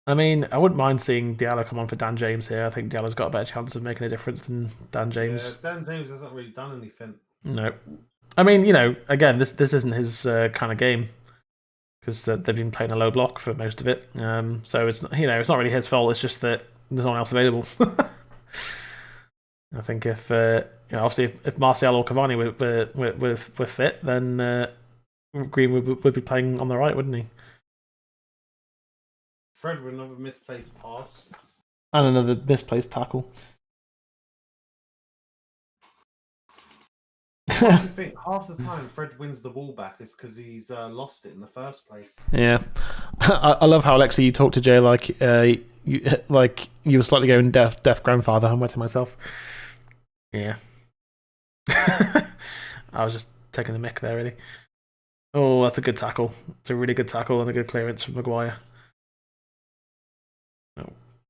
mean, I wouldn't mind seeing Diallo come on for Dan James here. I think Diallo's got a better chance of making a difference than Dan James. Yeah, Dan James hasn't really done anything. No, I mean, again, this isn't his kind of game because they've been playing a low block for most of it. So it's it's not really his fault. It's just that there's no one else available. I think if obviously if Martial or Cavani were fit, then Green would be playing on the right, wouldn't he? Fred with another misplaced pass and another misplaced tackle. I think half the time Fred wins the ball back is because he's lost it in the first place. Yeah, I love how Alexi you talked to Jay like you were slightly going deaf grandfather. I'm wet to myself. Yeah, I was just taking the mick there, really. Oh, that's a good tackle. It's a really good tackle and a good clearance from Maguire.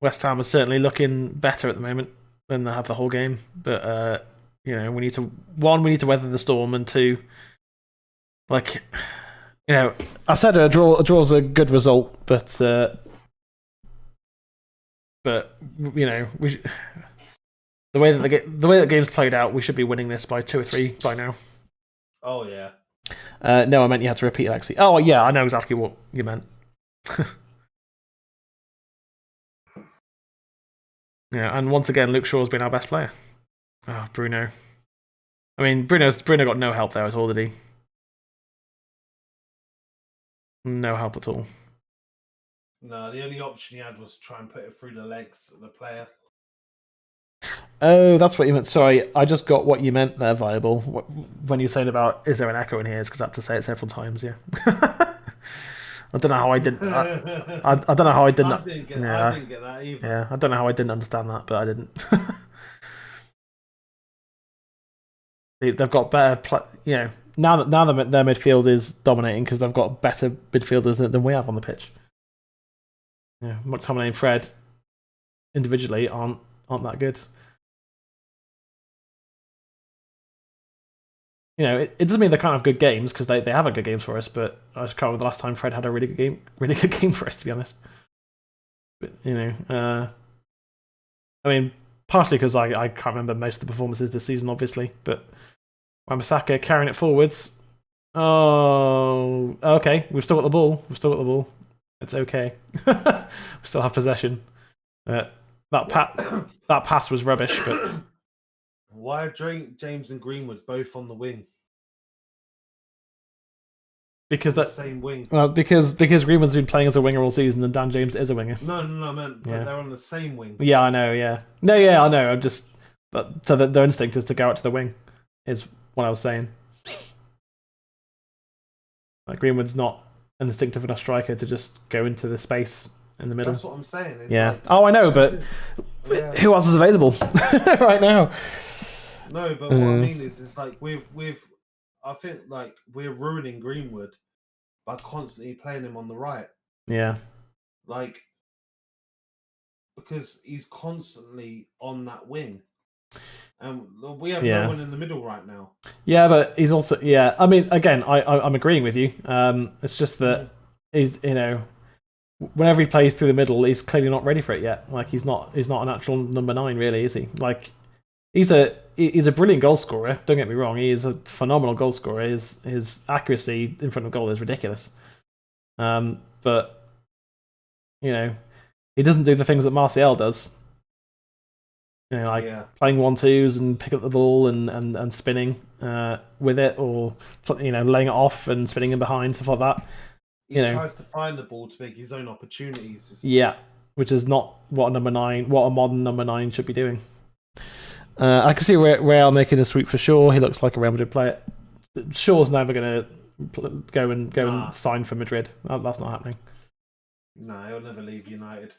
West Ham is certainly looking better at the moment than they have the whole game, but we need to weather the storm, and two, I said a draw's a good result, but we the way that the game's played out, we should be winning this by 2 or 3 by now. Oh yeah. No, I meant you had to repeat, Alexi. Oh yeah, I know exactly what you meant. Yeah, and once again, Luke Shaw's been our best player. Oh, Bruno. I mean, Bruno got no help there at all, did he? No help at all. No, the only option he had was to try and put it through the legs of the player. Oh, that's what you meant. Sorry, I just got what you meant there, Viable. When you're saying about, is there an echo in here? It's because I had to say it several times, yeah. I don't know how I didn't. I don't know how I didn't. I didn't get that either. Yeah, I don't know how I didn't understand that, but I didn't. They've got better. Now that their midfield is dominating because they've got better midfielders than we have on the pitch. Yeah, McTominay and Fred individually aren't that good. It doesn't mean they can't have good games because they have good games for us. But I just can't remember the last time Fred had a really good game for us, to be honest. But I mean, partly because I can't remember most of the performances this season, obviously. But Wan-Bissaka carrying it forwards. Oh, okay. We've still got the ball. It's okay. We still have possession. That pass was rubbish, but. Why are James and Greenwood both on the wing? Because the same wing. Well, because Greenwood's been playing as a winger all season, and Dan James is a winger. No, man. Yeah. They're on the same wing. Yeah, I know. Yeah, no, yeah, I know. I'm just, so that their instinct is to go out to the wing, is what I was saying. Greenwood's not an instinctive enough striker to just go into the space in the middle. That's what I'm saying. It's Oh, I know, but who else is available right now? No, but what I mean is, it's like I think we're ruining Greenwood by constantly playing him on the right. Yeah. Because he's constantly on that wing. And we have no one in the middle right now. Yeah, but he's also I mean, again, I'm agreeing with you. It's just that he's whenever he plays through the middle, he's clearly not ready for it yet. Like he's not an actual number 9, really, is he? Like he's a brilliant goal scorer. Don't get me wrong; he is a phenomenal goal scorer. His accuracy in front of goal is ridiculous. But he doesn't do the things that Martial does. Playing 1-2s and pick up the ball and spinning with it, or laying it off and spinning in behind, stuff like that. He tries to find the ball to make his own opportunities. Yeah, which is not what a modern number 9 should be doing. I can see Real making a sweep for Shaw. He looks like a Real Madrid player. Shaw's never going to go and sign for Madrid. That's not happening. No, he'll never leave United.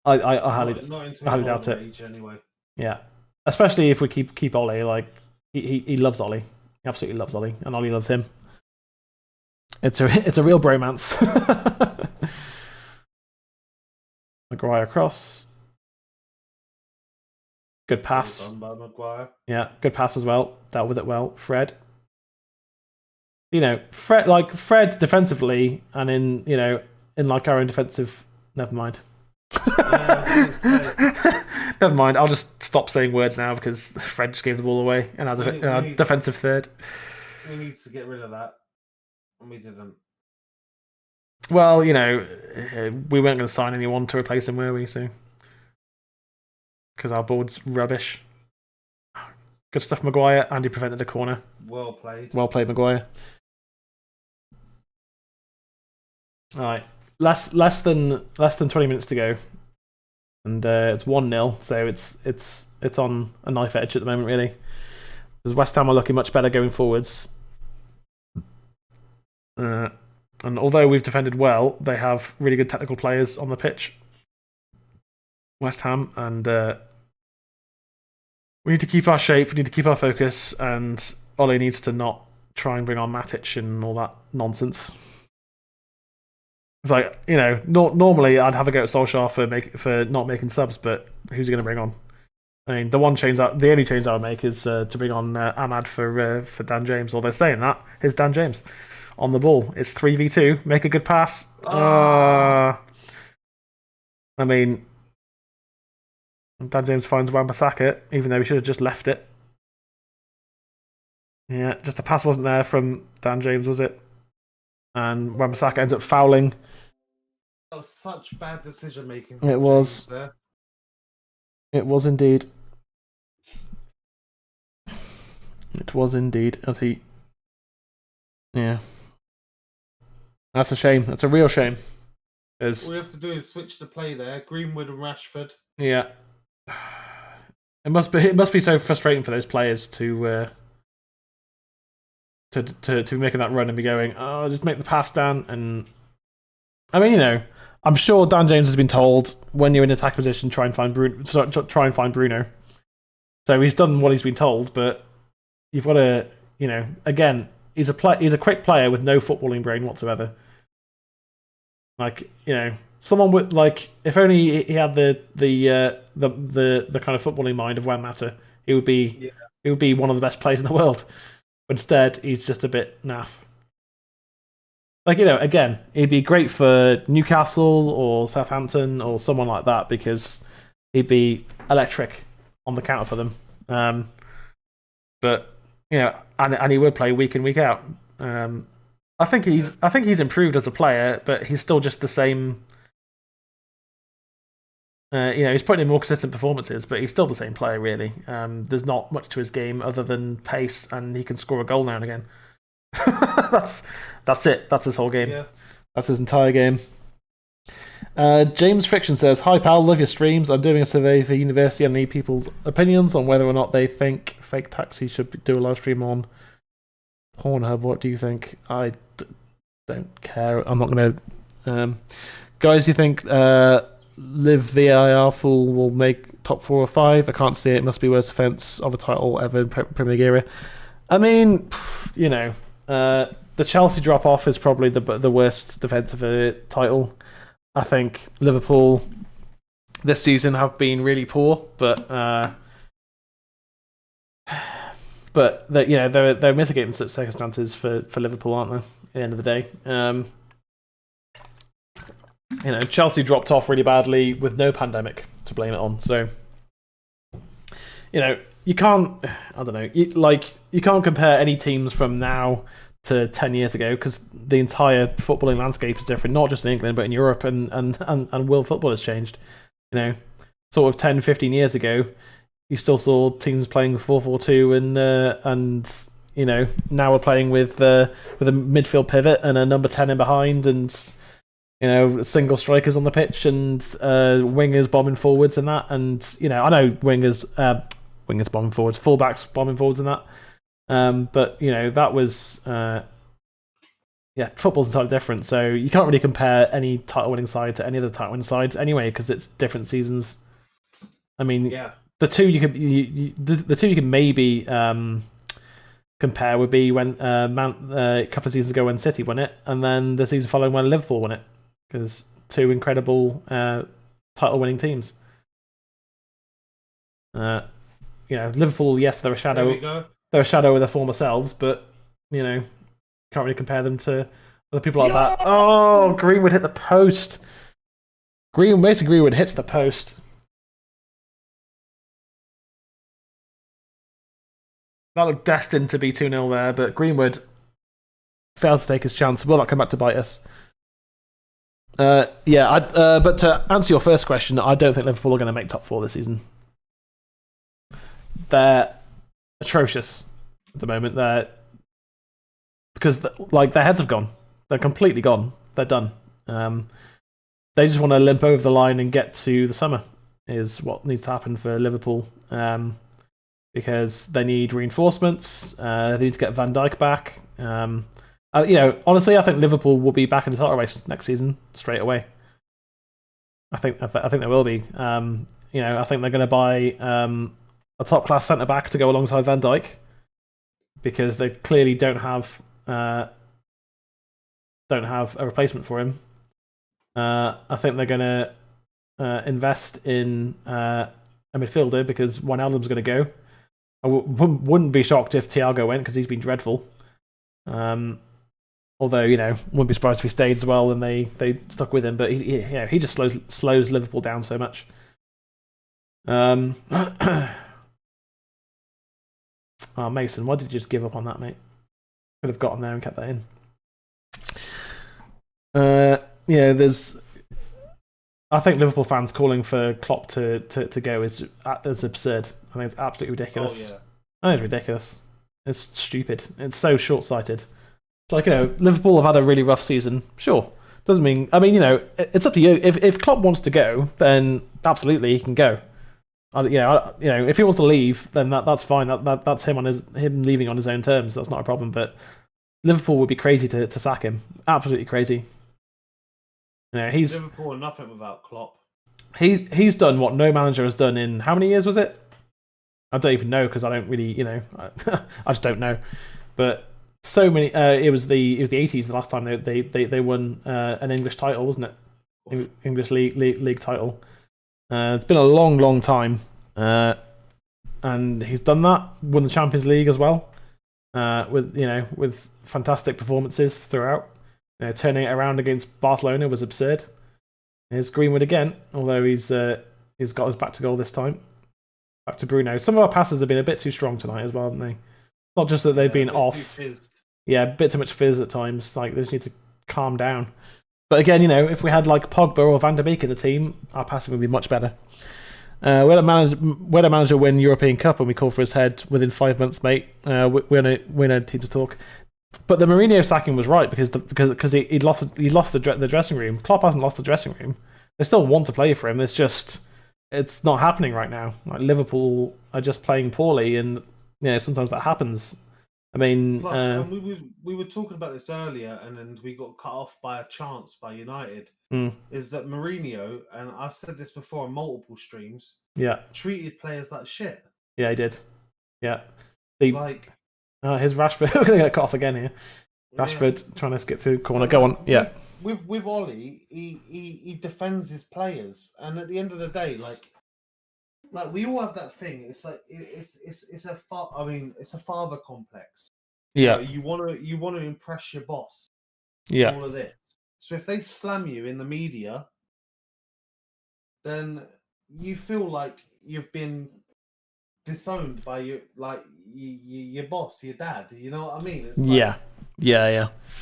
I highly doubt it. Age, anyway. Yeah, especially if we keep Ollie. Like he loves Ollie. He absolutely loves Ollie, and Ollie loves him. It's a real bromance. Maguire cross. Good pass. Done by Maguire. Yeah, good pass as well. Dealt with it well. Fred. Fred defensively and in like our own defensive. Never mind. Never mind. I'll just stop saying words now because Fred just gave the ball away and has a defensive third. We need to get rid of that. And we didn't. Well, we weren't going to sign anyone to replace him, were we? So, because our board's rubbish. Good stuff, Maguire. Andy prevented a corner. Well played. Well played, Maguire. All right, less than 20 minutes to go, and it's 1-0. So it's on a knife edge at the moment, really. Because West Ham are looking much better going forwards. And although we've defended well, they have really good technical players on the pitch. West Ham, and we need to keep our shape, we need to keep our focus, and Ole needs to not try and bring on Matic and all that nonsense. It's like, normally I'd have a go at Solskjaer for not making subs, but who's he going to bring on? I mean, the only change I would make is to bring on Ahmad for Dan James. Although saying that, here's Dan James on the ball. It's 3v2. Make a good pass. I mean, Dan James finds Wan-Bissaka, even though he should have just left it. Yeah, just the pass wasn't there from Dan James, was it? And Wan-Bissaka ends up fouling. That was such bad decision making. It was. There. It was indeed. It was indeed. Yeah. That's a shame. That's a real shame. All we have to do is switch the play there. Greenwood and Rashford. Yeah. It must be so frustrating for those players to be making that run and be going, oh, just make the pass down. And I mean, I'm sure Dan James has been told when you're in attack position, try and find Bruno. So he's done what he's been told, but you've got to, again, he's a quick player with no footballing brain whatsoever. Like, someone with if only he had the kind of footballing mind of Juan Mata, he would be one of the best players in the world. But instead, he's just a bit naff. Again, he'd be great for Newcastle or Southampton or someone like that because he'd be electric on the counter for them. But and he would play week in, week out. I think he's improved as a player, but he's still just the same. He's putting in more consistent performances, but he's still the same player, really. There's not much to his game other than pace, and he can score a goal now and again. That's it. That's his whole game. Yeah. That's his entire game. James Friction says, "Hi pal, love your streams. I'm doing a survey for university and need people's opinions on whether or not they think Fake Taxi should do a live stream on Pornhub. What do you think?" I don't care. I'm not going to. Guys, you think Live VIR Fool will make top 4 or 5? I can't see it. It must be worst defense of a title ever in Premier League era. I mean, the Chelsea drop off is probably the worst defense of a title. I think Liverpool this season have been really poor, but they're mitigating circumstances for Liverpool, aren't they? At the end of the day, Chelsea dropped off really badly with no pandemic to blame it on. So, you can't. I don't know. You can't compare any teams from now to 10 years ago because the entire footballing landscape is different, not just in England but in Europe, and world football has changed. Sort of 10, 15 years ago, you still saw teams playing 4-4-2 and now we're playing with a midfield pivot and a number 10 in behind and single strikers on the pitch and wingers bombing forwards and that, and I know wingers bombing forwards, fullbacks bombing forwards and that, but that was football's entirely different, so you can't really compare any title winning side to any other title winning sides anyway because it's different seasons. I mean, the two you could maybe compare would be when a couple of seasons ago when City won it, and then the season following when Liverpool won it, because two incredible title-winning teams. Liverpool, yes, they're a shadow. They're a shadow of their former selves, but can't really compare them to other people like that. Oh, Greenwood hit the post. Mason Greenwood hits the post. That looked destined to be 2-0 there, but Greenwood failed to take his chance. Will that come back to bite us? But to answer your first question, I don't think Liverpool are going to make top 4 this season. They're atrocious at the moment. Because their heads have gone. They're completely gone. They're done. They just want to limp over the line and get to the summer is what needs to happen for Liverpool. Because they need reinforcements. They need to get Van Dijk back. Honestly, I think Liverpool will be back in the title race next season straight away. I think they will be. I think they're going to buy a top class centre back to go alongside Van Dijk because they clearly don't have a replacement for him. I think they're going to invest in a midfielder because Wijnaldum's going to go. I wouldn't be shocked if Thiago went because he's been dreadful. Although, wouldn't be surprised if he stayed as well and they stuck with him. But he just slows Liverpool down so much. Mason, why did you just give up on that, mate? Could have gotten there and kept that in. I think Liverpool fans calling for Klopp to go is absurd. I think it's absolutely ridiculous. Oh, yeah. I think it's ridiculous. It's stupid. It's so short-sighted. It's like, Liverpool have had a really rough season. Sure. Doesn't mean... it's up to you. If Klopp wants to go, then absolutely he can go. If he wants to leave, then that's fine. That's him leaving on his own terms. That's not a problem. But Liverpool would be crazy to sack him. Absolutely crazy. Liverpool are nothing without Klopp. He's done what no manager has done in how many years was it? I don't even know because I don't really, I just don't know. But so many. It was the 80s the last time they won an English title, wasn't it? English league title. It's been a long time, and he's done that. Won the Champions League as well, with fantastic performances throughout. Turning it around against Barcelona was absurd. Here's Greenwood again, although he's got his back to goal this time. Back to Bruno. Some of our passes have been a bit too strong tonight as well, haven't they? Not just that they've been off. Yeah, a bit too much fizz at times. Like they just need to calm down. But again, if we had like Pogba or Van der Beek in the team, our passing would be much better. We had a manager win European Cup and we called for his head within 5 months, mate. We're in a team to talk. But the Mourinho sacking was right because he lost the dressing room. Klopp hasn't lost the dressing room. They still want to play for him. It's not happening right now. Like Liverpool are just playing poorly, and sometimes that happens. I mean, plus, we were talking about this earlier, and then we got cut off by a chance by United. Is that Mourinho, and I've said this before on multiple streams, treated players like shit. Yeah, he did. Yeah. His Rashford, we're going to get cut off again here. Rashford trying to skip through corner. Go on. Yeah. With Ollie, he defends his players, and at the end of the day, like we all have that thing. It's like it's a father complex. Yeah. You want to impress your boss. Yeah. All of this. So if they slam you in the media, then you feel like you've been disowned by your boss, your dad. You know what I mean? It's yeah.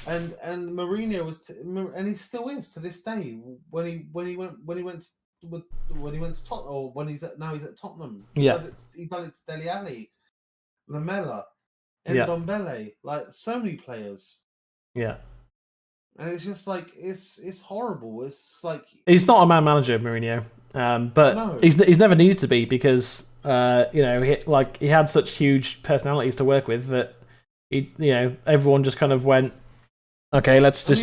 And Mourinho was, and he still is to this day. When he went to Tottenham, or when he's at Tottenham, Yeah. He done it to Dele Alli, Lamela, and Yeah. Ndombele, like so many players. Yeah. And it's just like it's horrible. It's like he's not a man manager, Mourinho, but No. he's never needed to be because he had such huge personalities to work with that everyone just kind of went, okay, let's in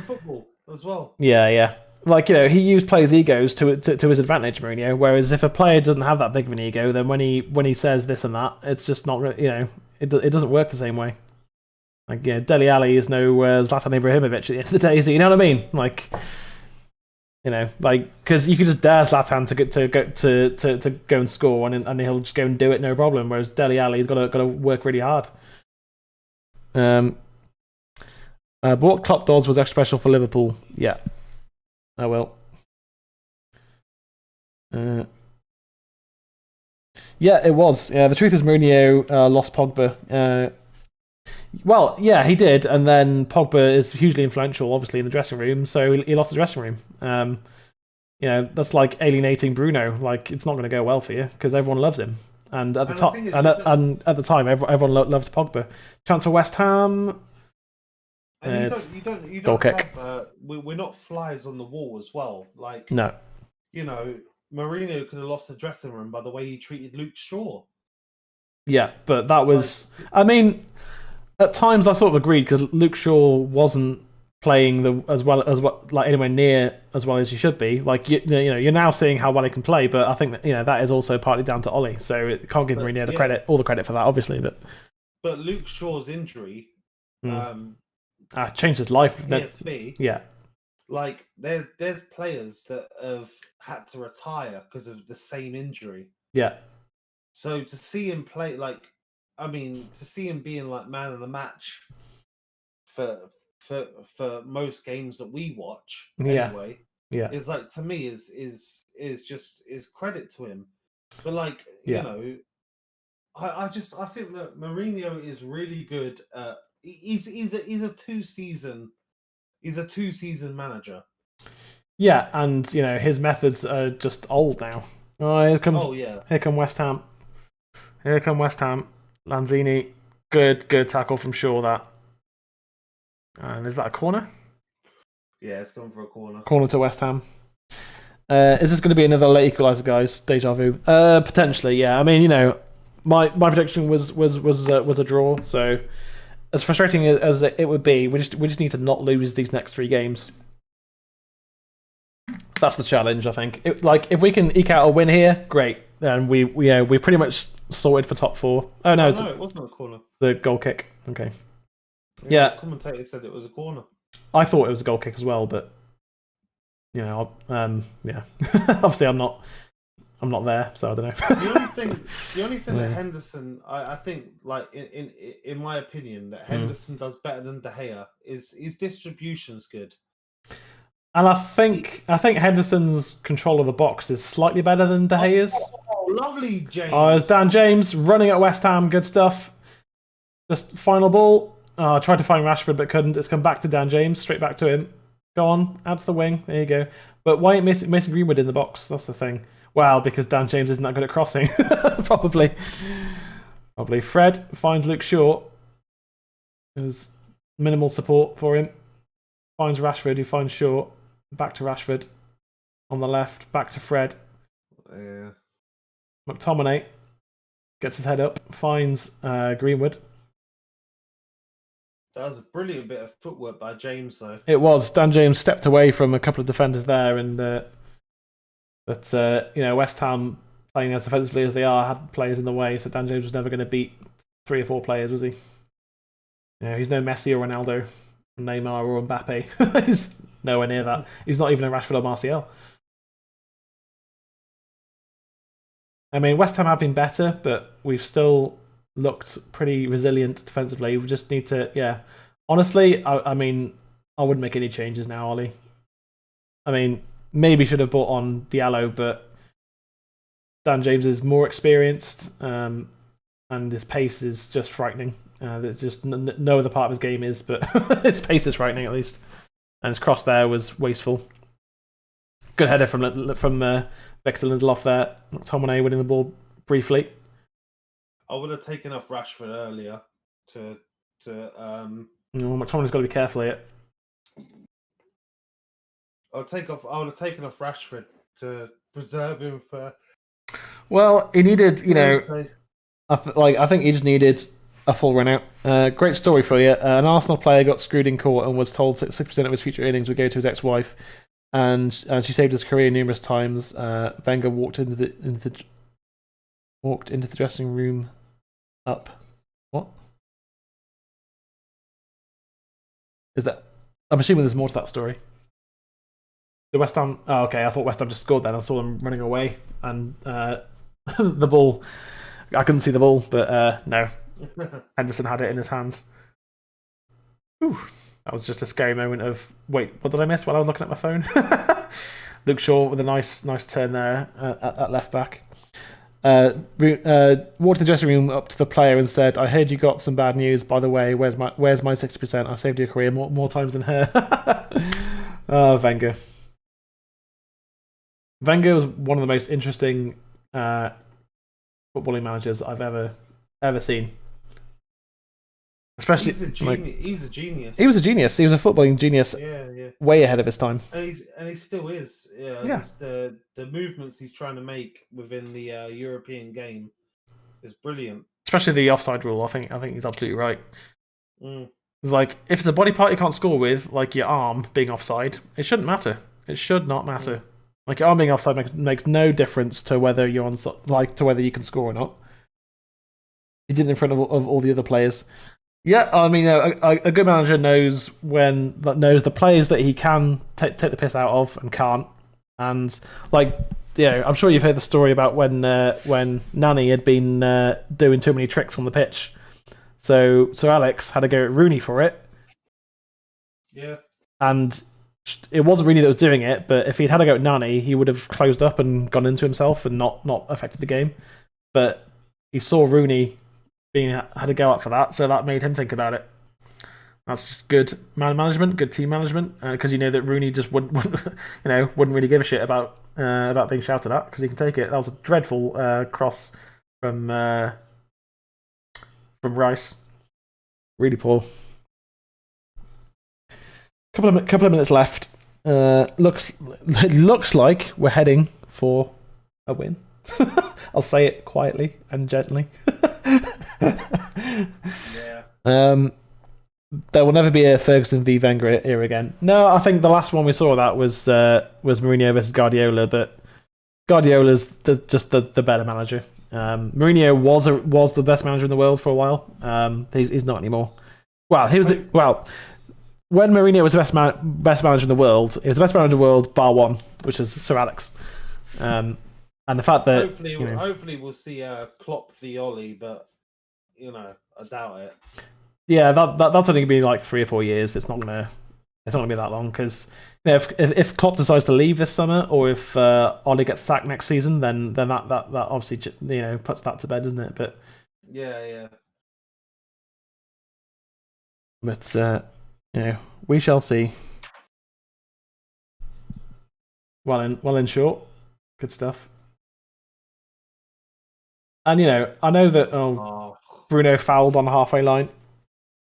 football as well. Yeah. Like, he used players' egos to his advantage, Mourinho. Whereas if a player doesn't have that big of an ego, then when he says this and that, it's just not really, it doesn't work the same way. Like, Dele Alli is no Zlatan Ibrahimovic at the end of the day, so you know what I mean? Like, because you could just dare Zlatan to go and score, and he'll just go and do it, no problem. Whereas Dele Alli's got to work really hard. But what Klopp does was extra special for Liverpool. Yeah. Oh well. Yeah, it was. Yeah, the truth is Mourinho lost Pogba. Well, yeah, he did, and then Pogba is hugely influential, obviously, in the dressing room, so he lost the dressing room. That's like alienating Bruno. Like, it's not going to go well for you because everyone loves him, and at the top, and at the time, everyone loved Pogba. Chance for West Ham. And you don't goal kick. We're not flies on the wall as well. Like, no, Mourinho could have lost the dressing room by the way he treated Luke Shaw. Yeah, but that was. I mean, at times I sort of agreed because Luke Shaw wasn't playing as well like anywhere near as well as he should be. Like, you're now seeing how well he can play, but I think that that is also partly down to Ollie. So it can't give Mourinho all the credit for that, obviously. But Luke Shaw's injury. Changed his life. PSV, yeah. Like there's players that have had to retire because of the same injury. Yeah. So to see him play, to see him being like man of the match for most games that we watch anyway, is like, to me is credit to him. But I think that Mourinho is really good at. He's a two-season manager. Yeah, and his methods are just old now. Oh, here come West Ham. Here come West Ham. Lanzini, good tackle from Shaw. That. And is that a corner? Yeah, it's going for a corner. Corner to West Ham. Is this going to be another late equaliser, guys? Deja vu. Potentially, yeah. I mean, my prediction was a draw. So, as frustrating as it would be, we just need to not lose these next 3 games. That's the challenge, I think. If we can eke out a win here, great. And we pretty much sorted for top 4. Oh no, it wasn't a corner. The goal kick. Okay. Yeah. The commentator said it was a corner. I thought it was a goal kick as well, but yeah. Obviously, I'm not there, so I don't know. the only thing that Henderson, I think, like in my opinion, that Henderson does better than De Gea is his distribution's good. And I think Henderson's control of the box is slightly better than De Gea's. Oh, lovely, James. Oh, it's Dan James running at West Ham. Good stuff. Just final ball. I tried to find Rashford, but couldn't. It's come back to Dan James. Straight back to him. Go on. Out to the wing. There you go. But why ain't Mason Greenwood in the box? That's the thing. Well, because Dan James isn't that good at crossing. Probably. Fred finds Luke Shaw. There's minimal support for him. Finds Rashford, who finds Shaw. Back to Rashford. On the left. Back to Fred. Yeah. McTominay gets his head up. Finds Greenwood. That was a brilliant bit of footwork by James, though. It was. Dan James stepped away from a couple of defenders there, and West Ham, playing as defensively as they are, had players in the way, so Dan James was never going to beat 3 or 4 players, was he? He's no Messi or Ronaldo, Neymar or Mbappe. He's nowhere near that. He's not even a Rashford or Martial. I mean, West Ham have been better, but we've still looked pretty resilient defensively. We just need to, honestly, I I wouldn't make any changes now, Ollie. I mean, maybe should have brought on Diallo, but Dan James is more experienced, and his pace is just frightening. There's just no other part of his game is, but his pace is frightening at least. And his cross there was wasteful. Good header from Victor Lindelof there. McTominay winning the ball briefly. I would have taken off Rashford earlier to McTominay's got to be careful here. I would have taken off Rashford to preserve him for. Well, he needed, I think he just needed a full run out. Great story for you. An Arsenal player got screwed in court and was told 6% of his future earnings would go to his ex-wife, and she saved his career numerous times. Wenger walked into the dressing room. Up. What? Is that? I'm assuming there's more to that story. The West Ham. Oh, okay. I thought West Ham just scored then. I saw them running away, and the ball. I couldn't see the ball, but no. Henderson had it in his hands. Whew. That was just a scary moment of wait. What did I miss while I was looking at my phone? Luke Shaw with a nice turn there at left back. Walked to the dressing room up to the player and said, "I heard you got some bad news. By the way, where's my 60%? I saved your career more times than her." Oh, Wenger. Wenger was one of the most interesting footballing managers I've ever seen. Especially, he's a genius. He was a genius. He was a footballing genius. Yeah. Way ahead of his time. And he still is. Yeah. The movements he's trying to make within the European game is brilliant. Especially the offside rule. I think he's absolutely right. Mm. It's like if it's a body part you can't score with, like your arm being offside, it shouldn't matter. It should not matter. Mm. Like your arm being offside makes no difference to whether you're on, to whether you can score or not. He did it in front of all the other players. Yeah, I mean, a good manager knows the players that he can take the piss out of and can't. And I'm sure you've heard the story about when Nani had been doing too many tricks on the pitch. So Alex had to go at Rooney for it. Yeah. And it wasn't Rooney that was doing it, but if he'd had to go at Nani, he would have closed up and gone into himself and not affected the game. But he saw Rooney had to go out for that, so that made him think about it. That's just good man management, good team management, because that Rooney just wouldn't really give a shit about being shouted at because he can take it. That was a dreadful cross from Rice, really poor. Couple of minutes left. Looks like we're heading for a win. I'll say it quietly and gently. Yeah. There will never be a Ferguson v Wenger era again. No, I think the last one we saw of that was Mourinho versus Guardiola, but Guardiola's just the better manager. Mourinho was the best manager in the world for a while. He's not anymore. Well, when Mourinho was the best manager in the world, he was the best manager in the world bar one, which is Sir Alex. And the fact that hopefully we'll see Klopp v Oli, but I doubt it. Yeah, that's only gonna be like 3 or 4 years. It's not gonna be that long because if Klopp decides to leave this summer or if Oli gets sacked next season, then that obviously puts that to bed, doesn't it? But yeah. But we shall see. Well in short, good stuff. And I know that Bruno fouled on the halfway line.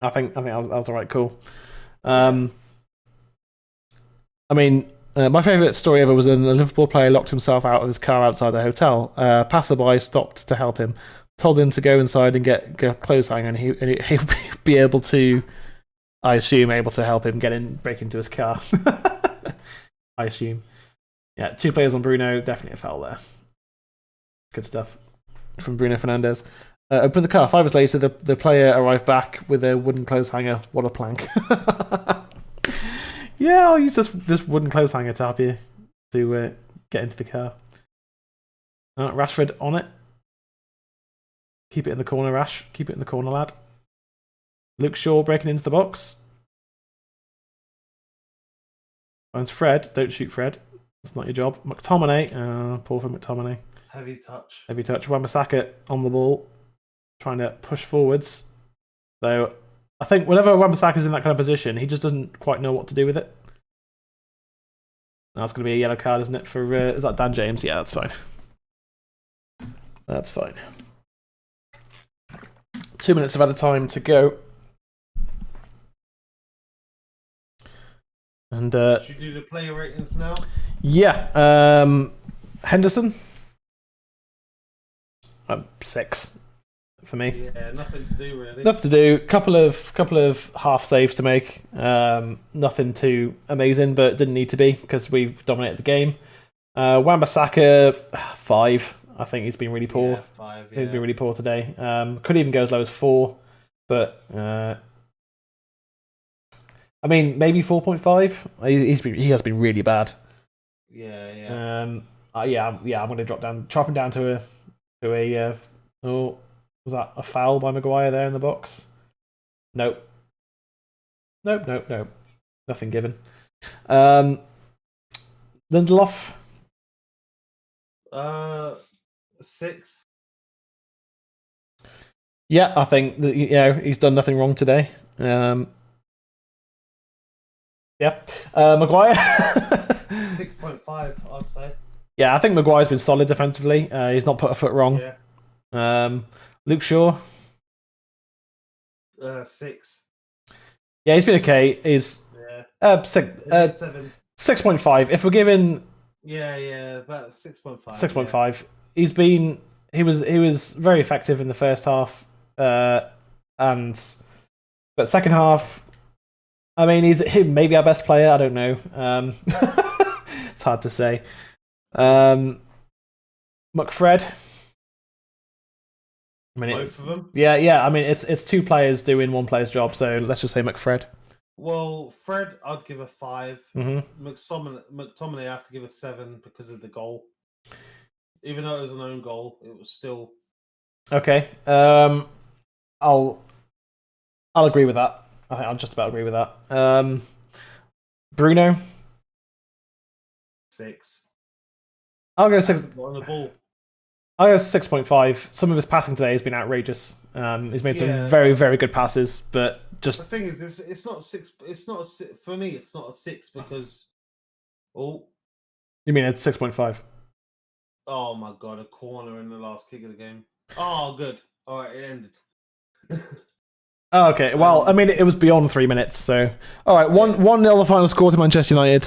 I think that was the right call. I mean, my favourite story ever was when a Liverpool player locked himself out of his car outside the hotel. Passerby stopped to help him, told him to go inside and get a clothes hanger, and he'll be able to, I assume, help him break into his car. I assume. Yeah, 2 players on Bruno, definitely a foul there. Good stuff from Bruno Fernandes. Open the car. 5 hours later, the player arrived back with a wooden clothes hanger. What a plank. Yeah, I'll use this wooden clothes hanger to help you to get into the car. Rashford on it. Keep it in the corner, Rash. Keep it in the corner, lad. Luke Shaw breaking into the box. Finds Fred. Don't shoot Fred. That's not your job. McTominay. Poor for McTominay. Heavy touch. Heavy touch. Wan-Bissaka on the ball, trying to push forwards. So I think whenever Wan-Bissaka's in that kind of position, he just doesn't quite know what to do with it. That's going to be a yellow card, isn't it? For is that Dan James? Yeah, that's fine. That's fine. 2 minutes of added time to go. And should you do the player ratings now? Yeah. Henderson. 6 for me. Yeah, nothing to do really. Nothing to do. Couple of half saves to make. Nothing too amazing, but didn't need to be because we've dominated the game. Wan-Bissaka 5. I think he's been really poor. Yeah, 5. Yeah. He's been really poor today. Could even go as low as 4, but I mean maybe 4.5. He has been really bad. Yeah. I'm going to drop him down to a. Oh, was that a foul by Maguire there in the box? Nope. Nothing given. Lindelof. 6. Yeah, I think that he's done nothing wrong today. Maguire. 6.5, I'd say. Yeah, I think Maguire's been solid defensively. He's not put a foot wrong. Yeah. Luke Shaw. 6. Yeah, he's been okay. He's 7. 6.5. If we're giving about 6.5. 6.5. He was very effective in the first half, but second half, I mean, he's maybe our best player. I don't know. It's hard to say. McFred. I mean, both of them. Yeah. I mean, it's 2 players doing 1 player's job. So let's just say McFred. Well, Fred, I'd give a 5. Mm-hmm. McTominay, I have to give a 7 because of the goal. Even though it was an own goal, it was still Okay. I'll agree with that. I think I'll just about agree with that. Bruno. 6. I'll go 6. On the ball. I'll go 6.5. Some of his passing today has been outrageous. He's made some very, very good passes, but just the thing is, it's not 6. It's not for me. It's not a 6 because you mean it's 6.5? Oh my god, a corner in the last kick of the game. Oh, good. All right, it ended. Oh, okay. Well, I mean, it was beyond 3 minutes. So, all right, 1-0 the final score to Manchester United.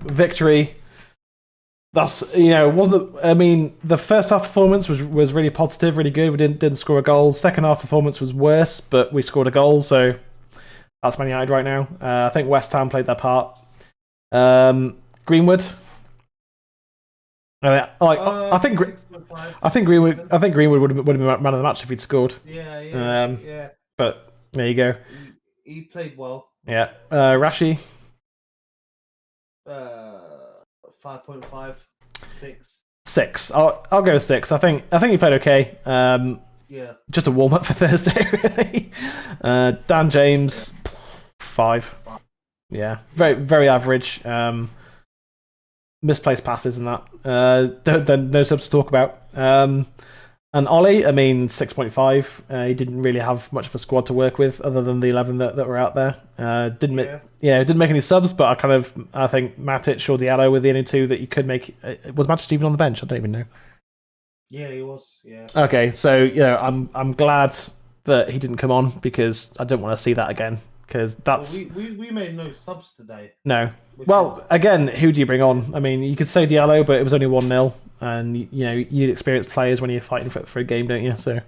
Victory. That's wasn't. I mean, the first half performance was really positive, really good. We didn't score a goal. Second half performance was worse, but we scored a goal. So that's Man United right now. I think West Ham played their part. Greenwood. I think Greenwood would have been man of the match if he'd scored. Yeah. But there you go. He played well. Yeah. Rashi. 5.5, 6. 6. I'll go 6. I think he played okay. Just a warm up for Thursday, really. Dan James, 5. Yeah, very very average. Misplaced passes and that. No subs to talk about. And Ollie, I mean, 6.5. He didn't really have much of a squad to work with other than the 11 that were out there. Didn't make any subs, but I think Matic or Diallo were the only 2 that you could make. Was Matic even on the bench? I don't even know. Yeah, he was. Yeah. Okay, so I'm glad that he didn't come on because I don't want to see that again. Because that's we made no subs today. No. Well, again, who do you bring on? I mean, you could say Diallo, but it was only 1-0. And you'd experience players when you're fighting for a game, don't you? So,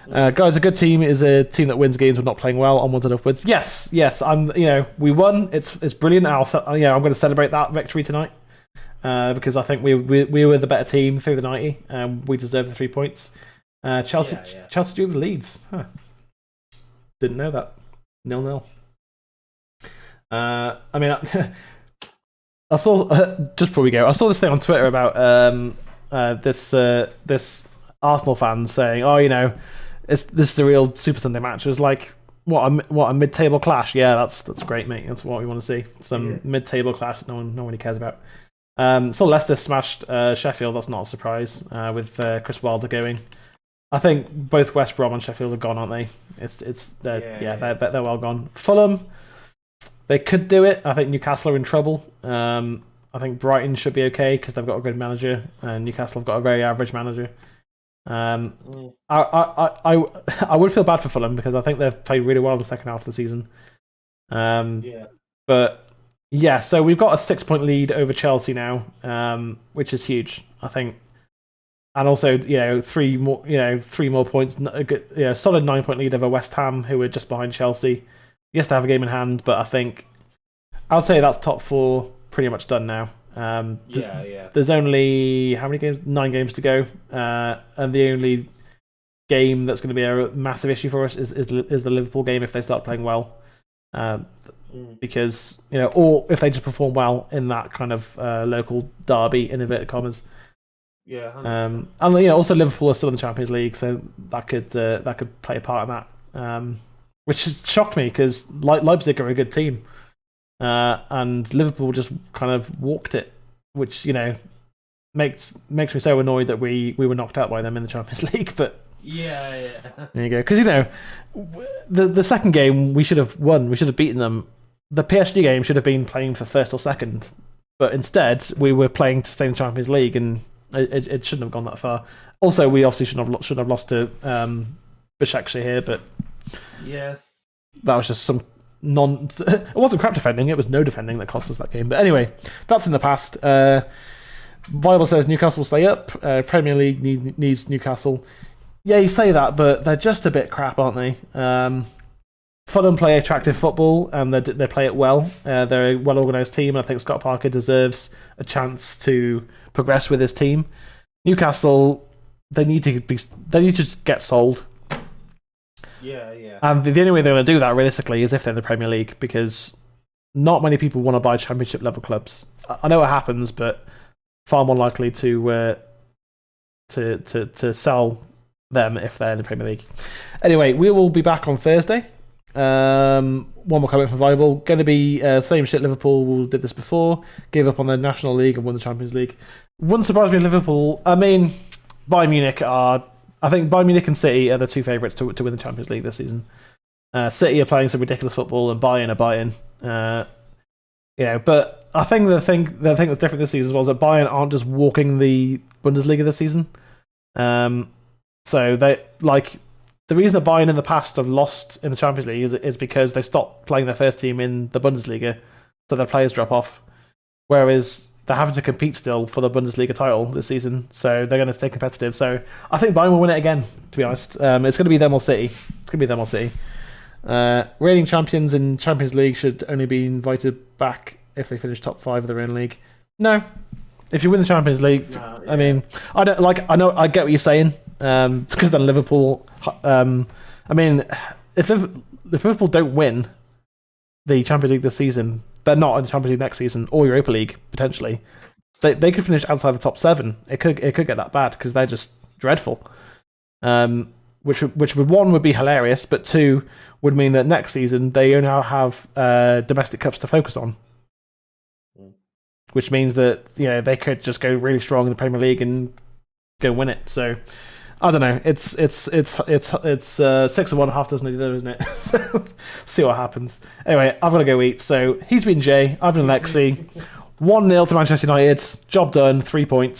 guys, a good team is a team that wins games when not playing well, onwards and upwards. Yes. We won. It's brilliant. I'm going to celebrate that victory tonight because I think we were the better team through the 90. We deserve the 3 points. Chelsea drew with Leeds. Huh. Didn't know that. 0-0. I mean, I saw just before we go, I saw this thing on Twitter about this Arsenal fans saying, "Oh, this is the real Super Sunday match." It was like a mid-table clash. Yeah, that's great, mate. That's what we want to see. Some mid-table clash that no one really cares about. So Leicester smashed Sheffield. That's not a surprise with Chris Wilder going. I think both West Brom and Sheffield are gone, aren't they? They're well gone. Fulham, they could do it. I think Newcastle are in trouble. I think Brighton should be okay because they've got a good manager, and Newcastle have got a very average manager. I would feel bad for Fulham because I think they've played really well in the second half of the season. But yeah, so we've got a 6-point lead over Chelsea now, which is huge, I think. And also, three more points. Solid 9-point lead over West Ham, who are just behind Chelsea. Yes, they have a game in hand, but I think I'd say that's top 4 pretty much done now. There's only how many games? 9 games to go, and the only game that's going to be a massive issue for us is the Liverpool game if they start playing well, because or if they just perform well in that kind of local derby in inverted commas. Yeah, 100%. And also Liverpool are still in the Champions League, so that could play a part in that, which has shocked me because Leipzig are a good team. And Liverpool just kind of walked it, which makes me so annoyed that we were knocked out by them in the Champions League. But there you go, because the second game we should have won, we should have beaten them. The PSG game should have been playing for first or second, but instead we were playing to stay in the Champions League, and it shouldn't have gone that far. Also, we obviously should have lost to Besiktas here, but that was just some. It wasn't crap defending, it was no defending that cost us that game. But anyway, that's in the past. Bible says Newcastle will stay up. Premier League needs Newcastle. Yeah, you say that, but they're just a bit crap, aren't they? Fulham play attractive football, and they play it well. They're a well-organised team, and I think Scott Parker deserves a chance to progress with his team. Newcastle, they need to get sold. And the only way they're going to do that realistically is if they're in the Premier League, because not many people want to buy Championship level clubs. I know it happens, but far more likely to sell them if they're in the Premier League. Anyway, we will be back on Thursday. One more comment from Viable. Going to be same shit. Liverpool did this before, gave up on the National League and won the Champions League. Wouldn't surprise me if Liverpool. I mean, Bayern Munich are. I think Bayern Munich and City are the two favourites to win the Champions League this season. City are playing some ridiculous football, and Bayern are Bayern. But I think the thing that's different this season as well is that Bayern aren't just walking the Bundesliga this season. So they the reason that Bayern in the past have lost in the Champions League is because they stopped playing their first team in the Bundesliga, so their players drop off. Whereas they're having to compete still for the Bundesliga title this season, so they're going to stay competitive. So I think Bayern will win it again, to be honest. It's going to be them or City. Reigning champions in Champions League should only be invited back if they finish top 5 of their own league. No. If you win the Champions League, I mean, I get what you're saying. It's because then Liverpool. I mean, if Liverpool don't win the Champions League this season, they're not in the Champions League next season or Europa League potentially. They could finish outside the top 7. It could get that bad because they're just dreadful. Which would be hilarious, but 2 would mean that next season they only have domestic cups to focus on. Which means that they could just go really strong in the Premier League and go win it. So I don't know. It's 6 of one, half dozen of the other, isn't it? So see what happens. Anyway, I've got to go eat. So he's been Jay. I've been Lexi. 1-0 to Manchester United. Job done. 3 points.